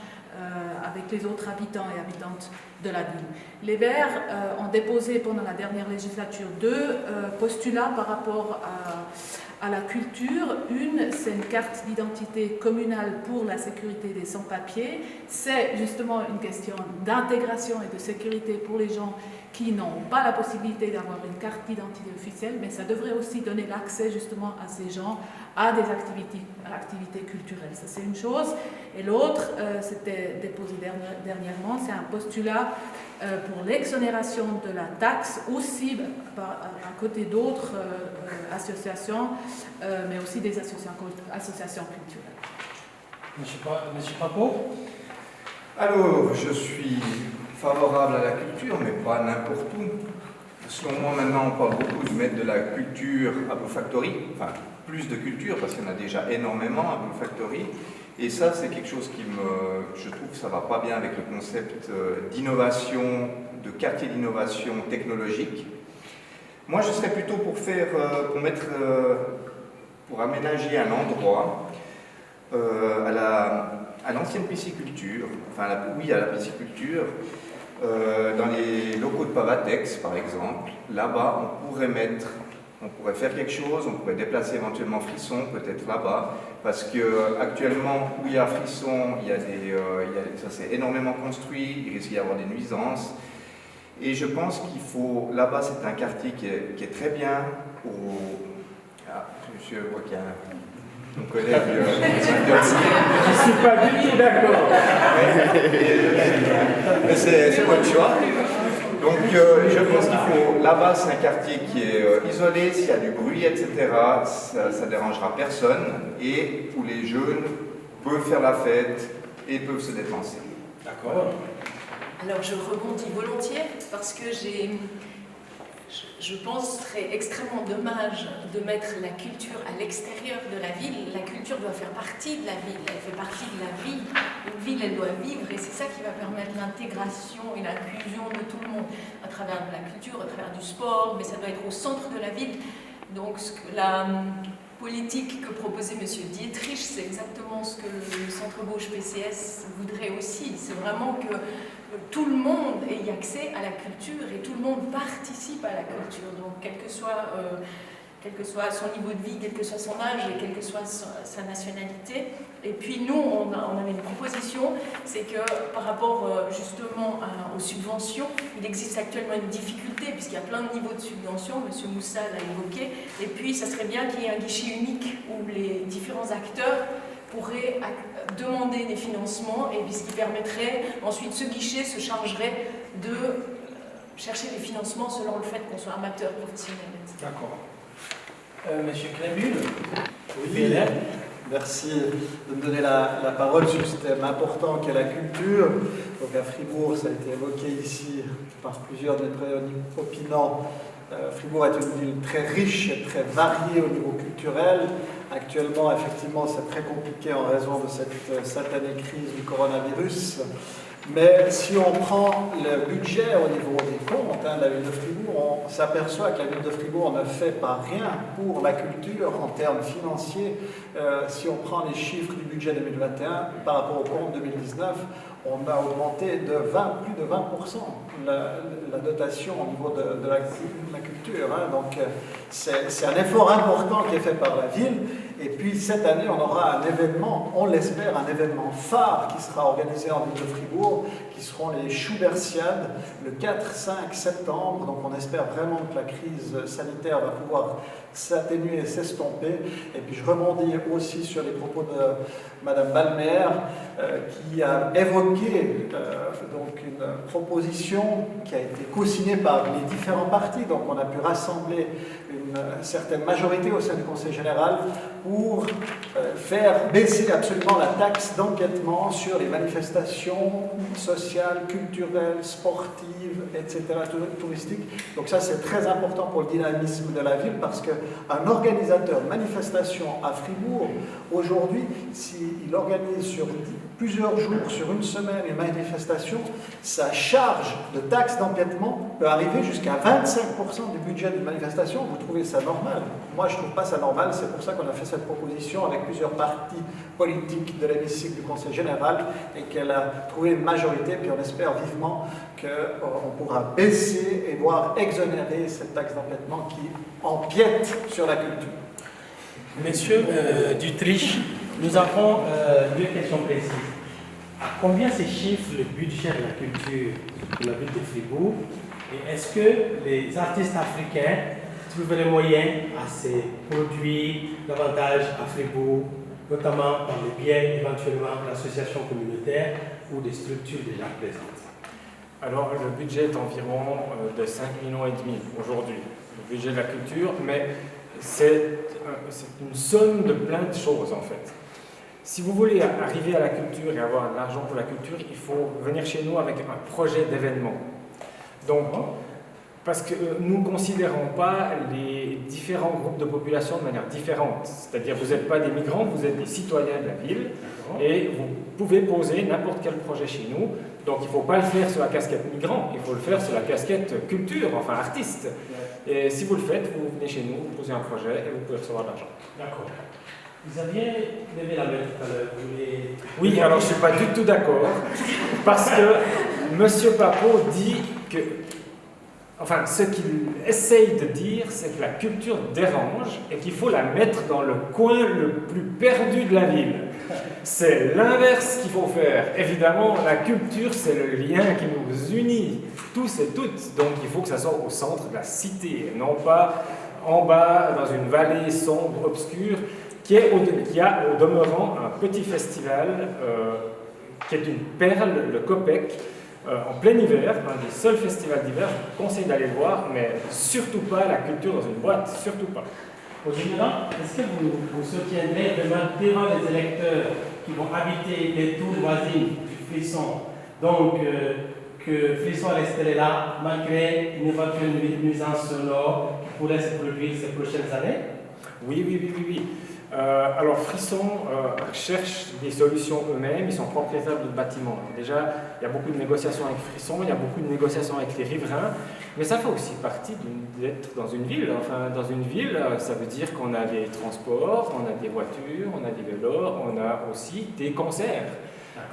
avec les autres habitants et habitantes de la ville. Les Verts ont déposé pendant la dernière législature 2 postulats par rapport à la culture. Une, c'est une carte d'identité communale pour la sécurité des sans-papiers. C'est justement une question d'intégration et de sécurité pour les gens qui n'ont pas la possibilité d'avoir une carte d'identité officielle, mais ça devrait aussi donner l'accès justement à ces gens à des activités culturelles. Ça, c'est une chose. Et l'autre, c'était déposé dernièrement, c'est un postulat pour l'exonération de la taxe, aussi à côté d'autres associations, mais aussi des associations culturelles. Monsieur Papo? Alors, je suis favorable à la culture, mais pas n'importe où. Selon moi, maintenant, on parle beaucoup de mettre de la culture à Blue Factory, enfin, plus de culture, parce qu'il y en a déjà énormément à Blue Factory. Et ça, c'est quelque chose qui je trouve que ça ne va pas bien avec le concept d'innovation, de quartier d'innovation technologique. Moi, je serais plutôt pour aménager un endroit à l'ancienne pisciculture, enfin, à la pisciculture, dans les locaux de Pavatex, par exemple. Là-bas, on pourrait faire quelque chose, on pourrait déplacer éventuellement Frisson, peut-être là-bas, parce que actuellement, où il y a Frisson, ça s'est énormément construit, il risque d'y avoir des nuisances. Et je pense qu'il faut, là-bas, c'est un quartier qui est très bien je vois qu'il y a mon collègue. Je ne suis pas du tout d'accord. Mais c'est votre choix. Donc, je pense qu'il faut, là-bas, c'est un quartier qui est isolé, s'il y a du bruit, etc., ça ne dérangera personne, et où les jeunes peuvent faire la fête et peuvent se dépenser. D'accord. Alors je rebondis volontiers parce que je pense que ce serait extrêmement dommage de mettre la culture à l'extérieur de la ville. La culture doit faire partie de la ville, elle fait partie de la vie. Une ville, elle doit vivre et c'est ça qui va permettre l'intégration et l'inclusion de tout le monde à travers la culture, à travers du sport, mais ça doit être au centre de la ville. Donc la politique que proposait M. Dietrich, c'est exactement ce que le Centre Bauge PCS voudrait aussi. C'est vraiment que tout le monde ait accès à la culture et tout le monde participe à la culture. Donc, quel que soit son niveau de vie, quel que soit son âge et quelle que soit sa nationalité. Et puis nous, on avait une proposition, c'est que par rapport justement aux subventions, il existe actuellement une difficulté puisqu'il y a plein de niveaux de subventions, M. Moussa l'a évoqué, et puis ça serait bien qu'il y ait un guichet unique où les différents acteurs pourraient demander des financements et puis ce qui permettrait, ensuite ce guichet se chargerait de chercher des financements selon le fait qu'on soit amateur, professionnel, etc. D'accord. Monsieur Clémule, oui, merci de me donner la parole sur ce thème important qu'est la culture. Donc à Fribourg, ça a été évoqué ici par plusieurs de mes opinants. Fribourg est une ville très riche et très variée au niveau culturel. Actuellement, effectivement, c'est très compliqué en raison de cette satanée crise du coronavirus. Mais si on prend le budget au niveau des comptes de la ville de Fribourg, on s'aperçoit que la ville de Fribourg ne fait pas rien pour la culture en termes financiers. Si on prend les chiffres du budget 2021 par rapport au compte 2019, on a augmenté de plus de 20% la dotation au niveau de la culture. Donc c'est un effort important qui est fait par la ville. Et puis cette année, on aura un événement, on l'espère, un événement phare qui sera organisé en ville de Fribourg, qui seront les Schubertiades le 4-5 septembre. Donc on espère vraiment que la crise sanitaire va pouvoir s'atténuer et s'estomper. Et puis je rebondis aussi sur les propos de Madame Balmer, qui a évoqué donc une proposition qui a été co-signée par les différents partis. Donc on a pu rassembler une certaine majorité au sein du Conseil général pour faire baisser absolument la taxe d'enquêtement sur les manifestations sociales, culturelles, sportives, etc., touristiques. Donc ça, c'est très important pour le dynamisme de la ville parce qu'un organisateur de manifestation à Fribourg, aujourd'hui, s'il organise sur plusieurs jours, sur une semaine, une manifestation, sa charge de taxe d'empiètement peut arriver jusqu'à 25% du budget d'une manifestation. Vous trouvez ça normal? Moi, je ne trouve pas ça normal. C'est pour ça qu'on a fait cette proposition avec plusieurs partis politiques de l'hémicycle du Conseil général et qu'elle a trouvé une majorité. Puis on espère vivement qu'on pourra baisser et voire exonérer cette taxe d'empiètement qui empiète sur la culture. Monsieur Dutriche, nous avons deux questions précises. À combien se chiffre le budget de la culture de la ville de Fribourg? Et est-ce que les artistes africains trouveraient moyen à se produire davantage à Fribourg, notamment par le biais éventuellement d'associations communautaires ou des structures déjà présentes? Alors, le budget est environ de 5,5 millions aujourd'hui, le budget de la culture, mais c'est une somme de plein de choses en fait. Si vous voulez arriver à la culture et avoir de l'argent pour la culture, il faut venir chez nous avec un projet d'événement. Donc, parce que nous ne considérons pas les différents groupes de population de manière différente. C'est-à-dire, vous n'êtes pas des migrants, vous êtes des citoyens de la ville et vous pouvez poser n'importe quel projet chez nous. Donc, il ne faut pas le faire sur la casquette migrant, il faut le faire sur la casquette culture, enfin artiste. Et si vous le faites, vous venez chez nous, vous posez un projet et vous pouvez recevoir de l'argent. D'accord. Vous aviez levé la main tout à l'heure. Oui, alors je ne suis pas du tout d'accord, parce que M. Papo dit que, enfin, ce qu'il essaye de dire, c'est que la culture dérange et qu'il faut la mettre dans le coin le plus perdu de la ville. C'est l'inverse qu'il faut faire. Évidemment, la culture, c'est le lien qui nous unit, tous et toutes. Donc, il faut que ça soit au centre de la cité, non pas en bas, dans une vallée sombre, obscure, qui a au demeurant un petit festival qui est une perle, le COPEC, en plein hiver, un des seuls festivals d'hiver. Je vous conseille d'aller le voir, mais surtout pas la culture dans une boîte, surtout pas. Au général, est-ce que vous soutiendrez vraiment devant les électeurs qui vont habiter les tours voisines du Frisson, donc que Frisson resterait là malgré une éventuelle nuisance sonore qui pourrait se produire ces prochaines années? Oui. Alors Frisson cherche des solutions eux-mêmes, ils sont propriétaires de bâtiments. Déjà, il y a beaucoup de négociations avec Frisson, il y a beaucoup de négociations avec les riverains, mais ça fait aussi partie d'être dans une ville. Enfin, dans une ville, ça veut dire qu'on a des transports, on a des voitures, on a des vélos, on a aussi des concerts.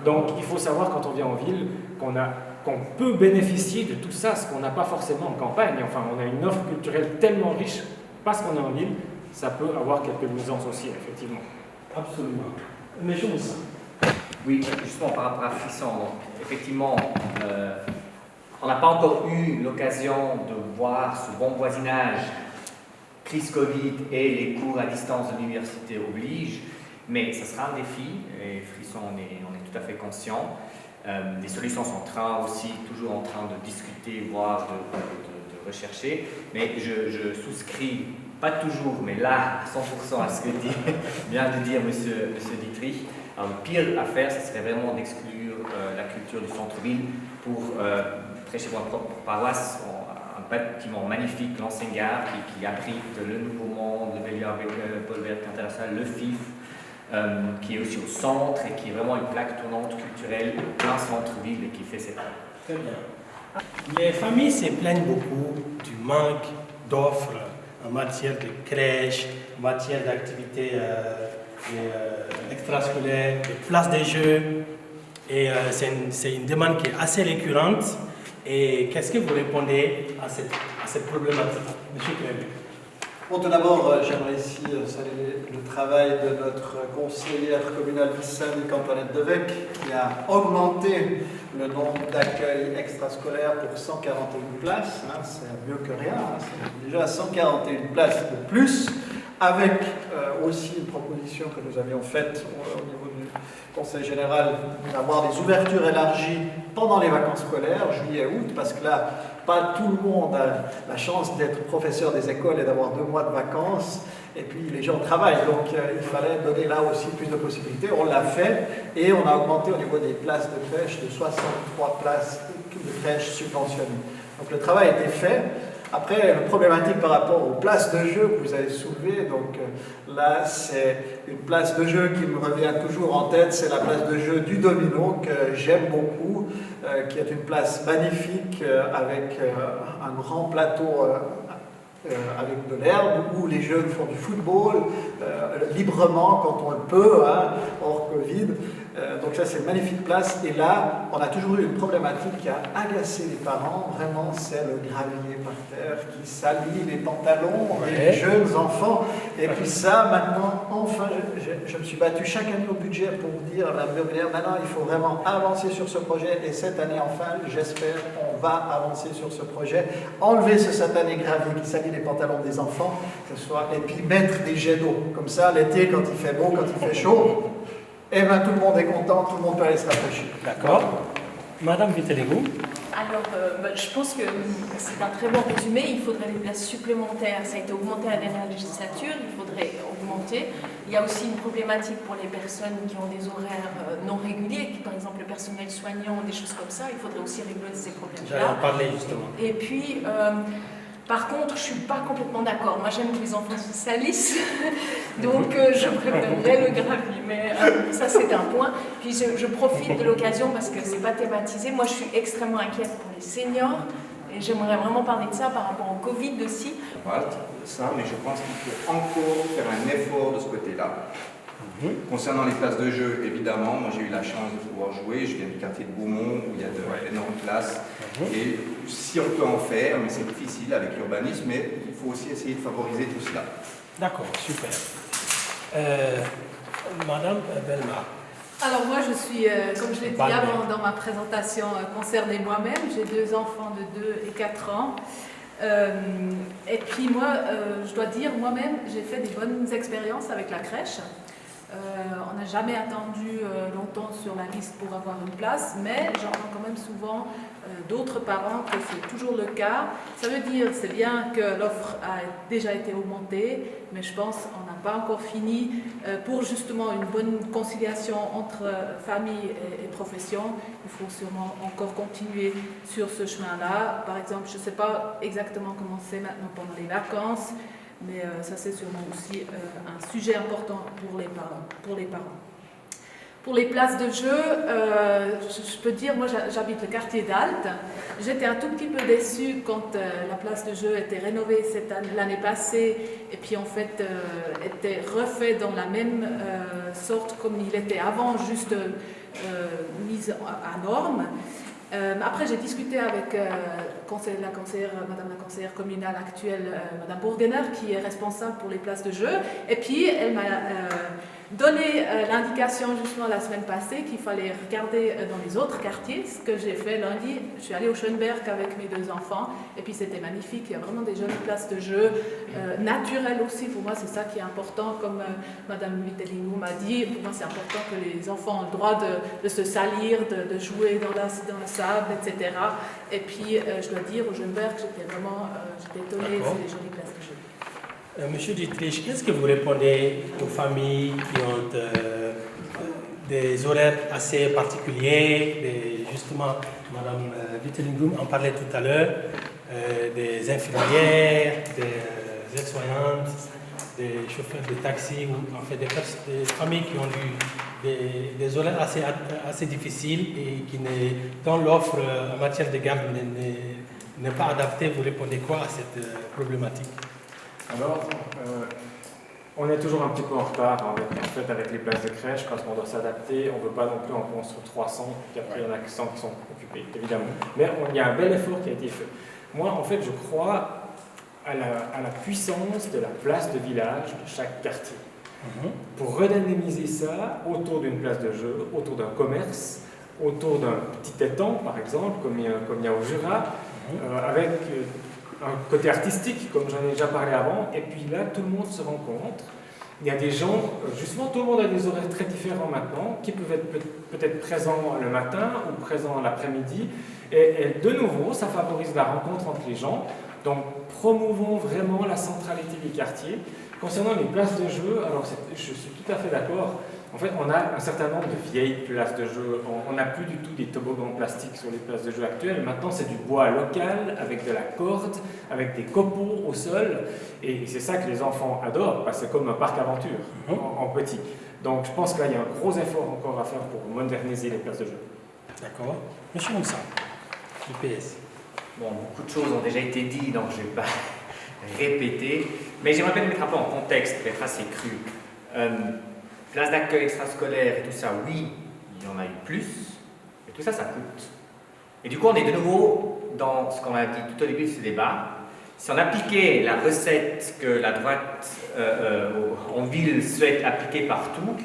Donc il faut savoir quand on vient en ville qu'on peut bénéficier de tout ça, ce qu'on n'a pas forcément en campagne. Enfin, on a une offre culturelle tellement riche parce qu'on est en ville. Ça peut avoir quelques nuisances aussi, effectivement. Absolument. Mais je vous sens. Oui, justement par rapport à Frisson, donc, effectivement, on n'a pas encore eu l'occasion de voir ce bon voisinage. Crise Covid et les cours à distance de l'université obligent, mais ce sera un défi, et Frisson, on est tout à fait conscient. Les solutions sont toujours en train de discuter, voire de rechercher, mais je souscris. Pas toujours, mais là, 100% à ce que vient de dire M. Dietrich. Alors, le pire à faire, ce serait vraiment d'exclure la culture du centre-ville pour prêcher pour ma propre paroisse, un bâtiment magnifique, l'ancienne gare, qui abrite le Nouveau Monde, le Véliard Paul Bert International, le FIF, qui est aussi au centre et qui est vraiment une plaque tournante culturelle plein centre-ville et qui fait ses preuves. Très bien. Les familles se plaignent beaucoup du manque d'offres en matière de crèches, en matière d'activités extrascolaires, de places de jeux. Et c'est une demande qui est assez récurrente. Et qu'est-ce que vous répondez à cette problématique, M. Clément? Bon, tout d'abord, j'aimerais ici saluer le travail de notre conseillère communale Syndic Antoinette Devec, qui a augmenté le nombre d'accueils extrascolaires pour 141 places. Hein, c'est mieux que rien, hein, c'est déjà 141 places de plus, avec aussi une proposition que nous avions faite au niveau du Conseil général d'avoir des ouvertures élargies pendant les vacances scolaires, juillet-août, parce que là, pas tout le monde a la chance d'être professeur des écoles et d'avoir 2 mois de vacances, et puis les gens travaillent, donc il fallait donner là aussi plus de possibilités. On l'a fait, et on a augmenté au niveau des places de crèche de 63 places de crèche subventionnées. Donc le travail a été fait. Après, la problématique par rapport aux places de jeu que vous avez soulevées, donc là, c'est une place de jeu qui me revient toujours en tête, c'est la place de jeu du Domino, que j'aime beaucoup, qui est une place magnifique avec un grand plateau avec de l'herbe, où les jeunes font du football librement quand on le peut, hein, hors Covid. Donc ça, c'est une magnifique place. Et là, on a toujours eu une problématique qui a agacé les parents. Vraiment, c'est le gravier par terre qui salit les pantalons des jeunes enfants. Et puis ça, maintenant, enfin, je me suis battu chaque année au budget pour dire à Mme Burgulière, maintenant, il faut vraiment avancer sur ce projet. Et cette année, enfin, j'espère qu'on va avancer sur ce projet. Enlever ce satané gravier qui salit les pantalons des enfants, et puis mettre des jets d'eau. Comme ça, l'été, quand il fait beau, quand il fait chaud, eh bien, tout le monde est content, tout le monde peut aller se rafraîchir. D'accord. Madame Vitellingou. Alors, je pense que c'est un très bon résumé. Il faudrait des places supplémentaires. Ça a été augmenté à la dernière législature. Il faudrait augmenter. Il y a aussi une problématique pour les personnes qui ont des horaires non réguliers, qui, par exemple le personnel soignant, des choses comme ça. Il faudrait aussi régler ces problèmes-là. J'allais en parler justement. Et puis, par contre, je ne suis pas complètement d'accord. Moi, j'aime que les enfants se salissent, donc je préférerais le gravier. Mais ça, c'est un point. Puis, je profite de l'occasion parce que ce n'est pas thématisé. Moi, je suis extrêmement inquiète pour les seniors. Et j'aimerais vraiment parler de ça par rapport au Covid aussi. Voilà, ça, mais je pense qu'il faut encore faire un effort de ce côté-là. Concernant les places de jeu, évidemment, moi j'ai eu la chance de pouvoir jouer. Je viens du quartier de Beaumont où il y a d'énormes places. Et si on peut en faire, mais c'est difficile avec l'urbanisme, mais il faut aussi essayer de favoriser tout cela. D'accord, super. Madame Belma. Alors moi je suis, comme je l'ai dit avant dans ma présentation, concernée moi-même. J'ai 2 enfants de 2 et 4 ans. Et puis moi, je dois dire, moi-même, j'ai fait des bonnes expériences avec la crèche. On n'a jamais attendu longtemps sur la liste pour avoir une place, mais j'entends quand même souvent d'autres parents que c'est toujours le cas. Ça veut dire, c'est bien que l'offre a déjà été augmentée, mais je pense qu'on n'a pas encore fini. Pour justement une bonne conciliation entre famille et profession, il faut sûrement encore continuer sur ce chemin-là. Par exemple, je ne sais pas exactement comment c'est maintenant pendant les vacances, mais ça c'est sûrement aussi un sujet important pour les parents. Pour les places de jeu, je peux dire, moi j'habite le quartier d'Alt. J'étais un tout petit peu déçue quand la place de jeu était rénovée l'année passée et puis en fait était refait dans la même sorte comme il était avant, juste mise à norme. Après, j'ai discuté avec Madame la conseillère communale actuelle, Madame Bourgener, qui est responsable pour les places de jeu. Et puis, elle m'a donné l'indication justement la semaine passée qu'il fallait regarder dans les autres quartiers. Ce que j'ai fait lundi, je suis allée au Schönberg avec mes 2 enfants. Et puis, c'était magnifique. Il y a vraiment des jolies places de jeu, naturelles aussi. Pour moi, c'est ça qui est important. Comme Madame Vitellingou m'a dit, pour moi, c'est important que les enfants ont le droit de se salir, de jouer dans le sable, etc. Et puis, je dois dire, au Schönberg, j'étais étonnée, c'est des jolies places de jeu. Monsieur Dietrich, qu'est-ce que vous répondez aux familles qui ont des horaires assez particuliers, justement, Madame Vitellingou en parlait tout à l'heure, des infirmières, des aides-soignantes, des chauffeurs de taxi, ou en fait des familles qui ont des horaires assez difficiles et dont l'offre en matière de garde n'est pas adaptée. Vous répondez quoi à cette problématique? Alors, on est toujours un petit peu en retard avec les places de crèche parce qu'on doit s'adapter. On ne veut pas non plus en construire 300, puis après il y en a 100 qui sont occupés, évidemment. Mais il y a un bel effort qui a été fait. Moi, en fait, je crois à la puissance de la place de village de chaque quartier. Pour redynamiser ça autour d'une place de jeu, autour d'un commerce, autour d'un petit étang, par exemple, comme il y a au Jura, avec un côté artistique, comme j'en ai déjà parlé avant, et puis là, tout le monde se rencontre. Il y a des gens, justement, tout le monde a des horaires très différents maintenant, qui peuvent être peut-être présents le matin ou présents l'après-midi, et de nouveau, ça favorise la rencontre entre les gens. Donc, promouvons vraiment la centralité des quartiers. Concernant les places de jeu, alors je suis tout à fait d'accord. En fait, on a un certain nombre de vieilles places de jeu. On n'a plus du tout des toboggans plastiques sur les places de jeu actuelles. Maintenant, c'est du bois local, avec de la corde, avec des copeaux au sol. Et c'est ça que les enfants adorent, parce que c'est comme un parc aventure en petit. Donc, je pense que là, il y a un gros effort encore à faire pour moderniser les places de jeu. D'accord. Monsieur Moussa, du PS. Bon, beaucoup de choses ont déjà été dites, donc je ne vais pas répéter. Mais j'aimerais bien mettre un peu en contexte, pour être assez cru. Place d'accueil extrascolaire et tout ça, oui, il y en a eu plus, et tout ça, ça coûte. Et du coup, on est de nouveau dans ce qu'on a dit tout au début de ce débat. Si on appliquait la recette que la droite en ville souhaite appliquer partout,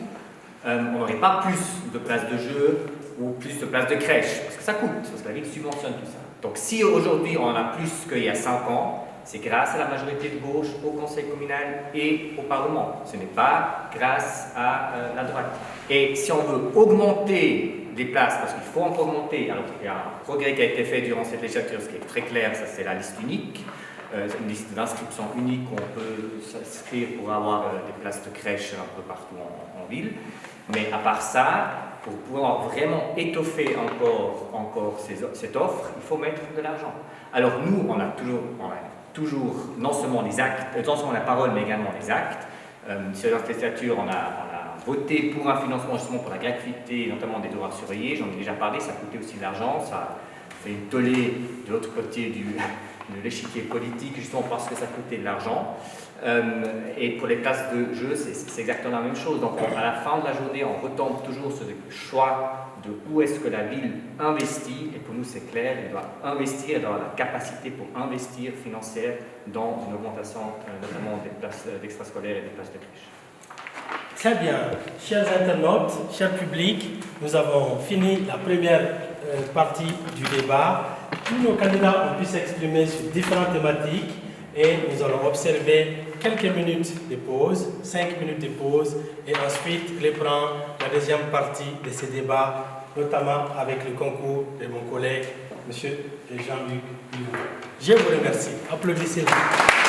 on n'aurait pas plus de places de jeu ou plus de places de crèche, parce que ça coûte, parce que la ville subventionne tout ça. Donc si aujourd'hui on en a plus qu'il y a 5 ans, c'est grâce à la majorité de gauche au conseil communal et au Parlement. Ce n'est pas grâce à la droite. Et si on veut augmenter les places, parce qu'il faut encore augmenter, alors il y a un progrès qui a été fait durant cette législature, ce qui est très clair, ça c'est la liste unique, une liste d'inscription unique où on peut s'inscrire pour avoir des places de crèche un peu partout en ville. Mais à part ça, pour pouvoir vraiment étoffer encore cette offre, il faut mettre de l'argent. Alors nous, on a toujours non seulement les actes, non seulement la parole, mais également les actes. Sur la législature, on a voté pour un financement justement pour la gratuité, notamment des devoirs surveillés. J'en ai déjà parlé, ça coûtait aussi de l'argent, ça fait une tollée de l'autre côté de l'échiquier politique, justement parce que ça coûtait de l'argent. Et pour les places de jeu, c'est exactement la même chose. Donc à la fin de la journée, on retombe toujours sur le choix de où est-ce que la ville investit. Et pour nous, c'est clair, elle doit investir, elle doit avoir la capacité pour investir financière dans une augmentation notamment des places d'extrascolaires et des places de crèche. Très bien. Chers internautes, chers publics, nous avons fini la première partie du débat. Tous nos candidats ont pu s'exprimer sur différentes thématiques et nous allons observer quelques minutes de pause, 5 minutes de pause, et ensuite reprendre la deuxième partie de ce débat, notamment avec le concours de mon collègue, M. Jean-Luc Huot. Je vous remercie. Applaudissez-vous.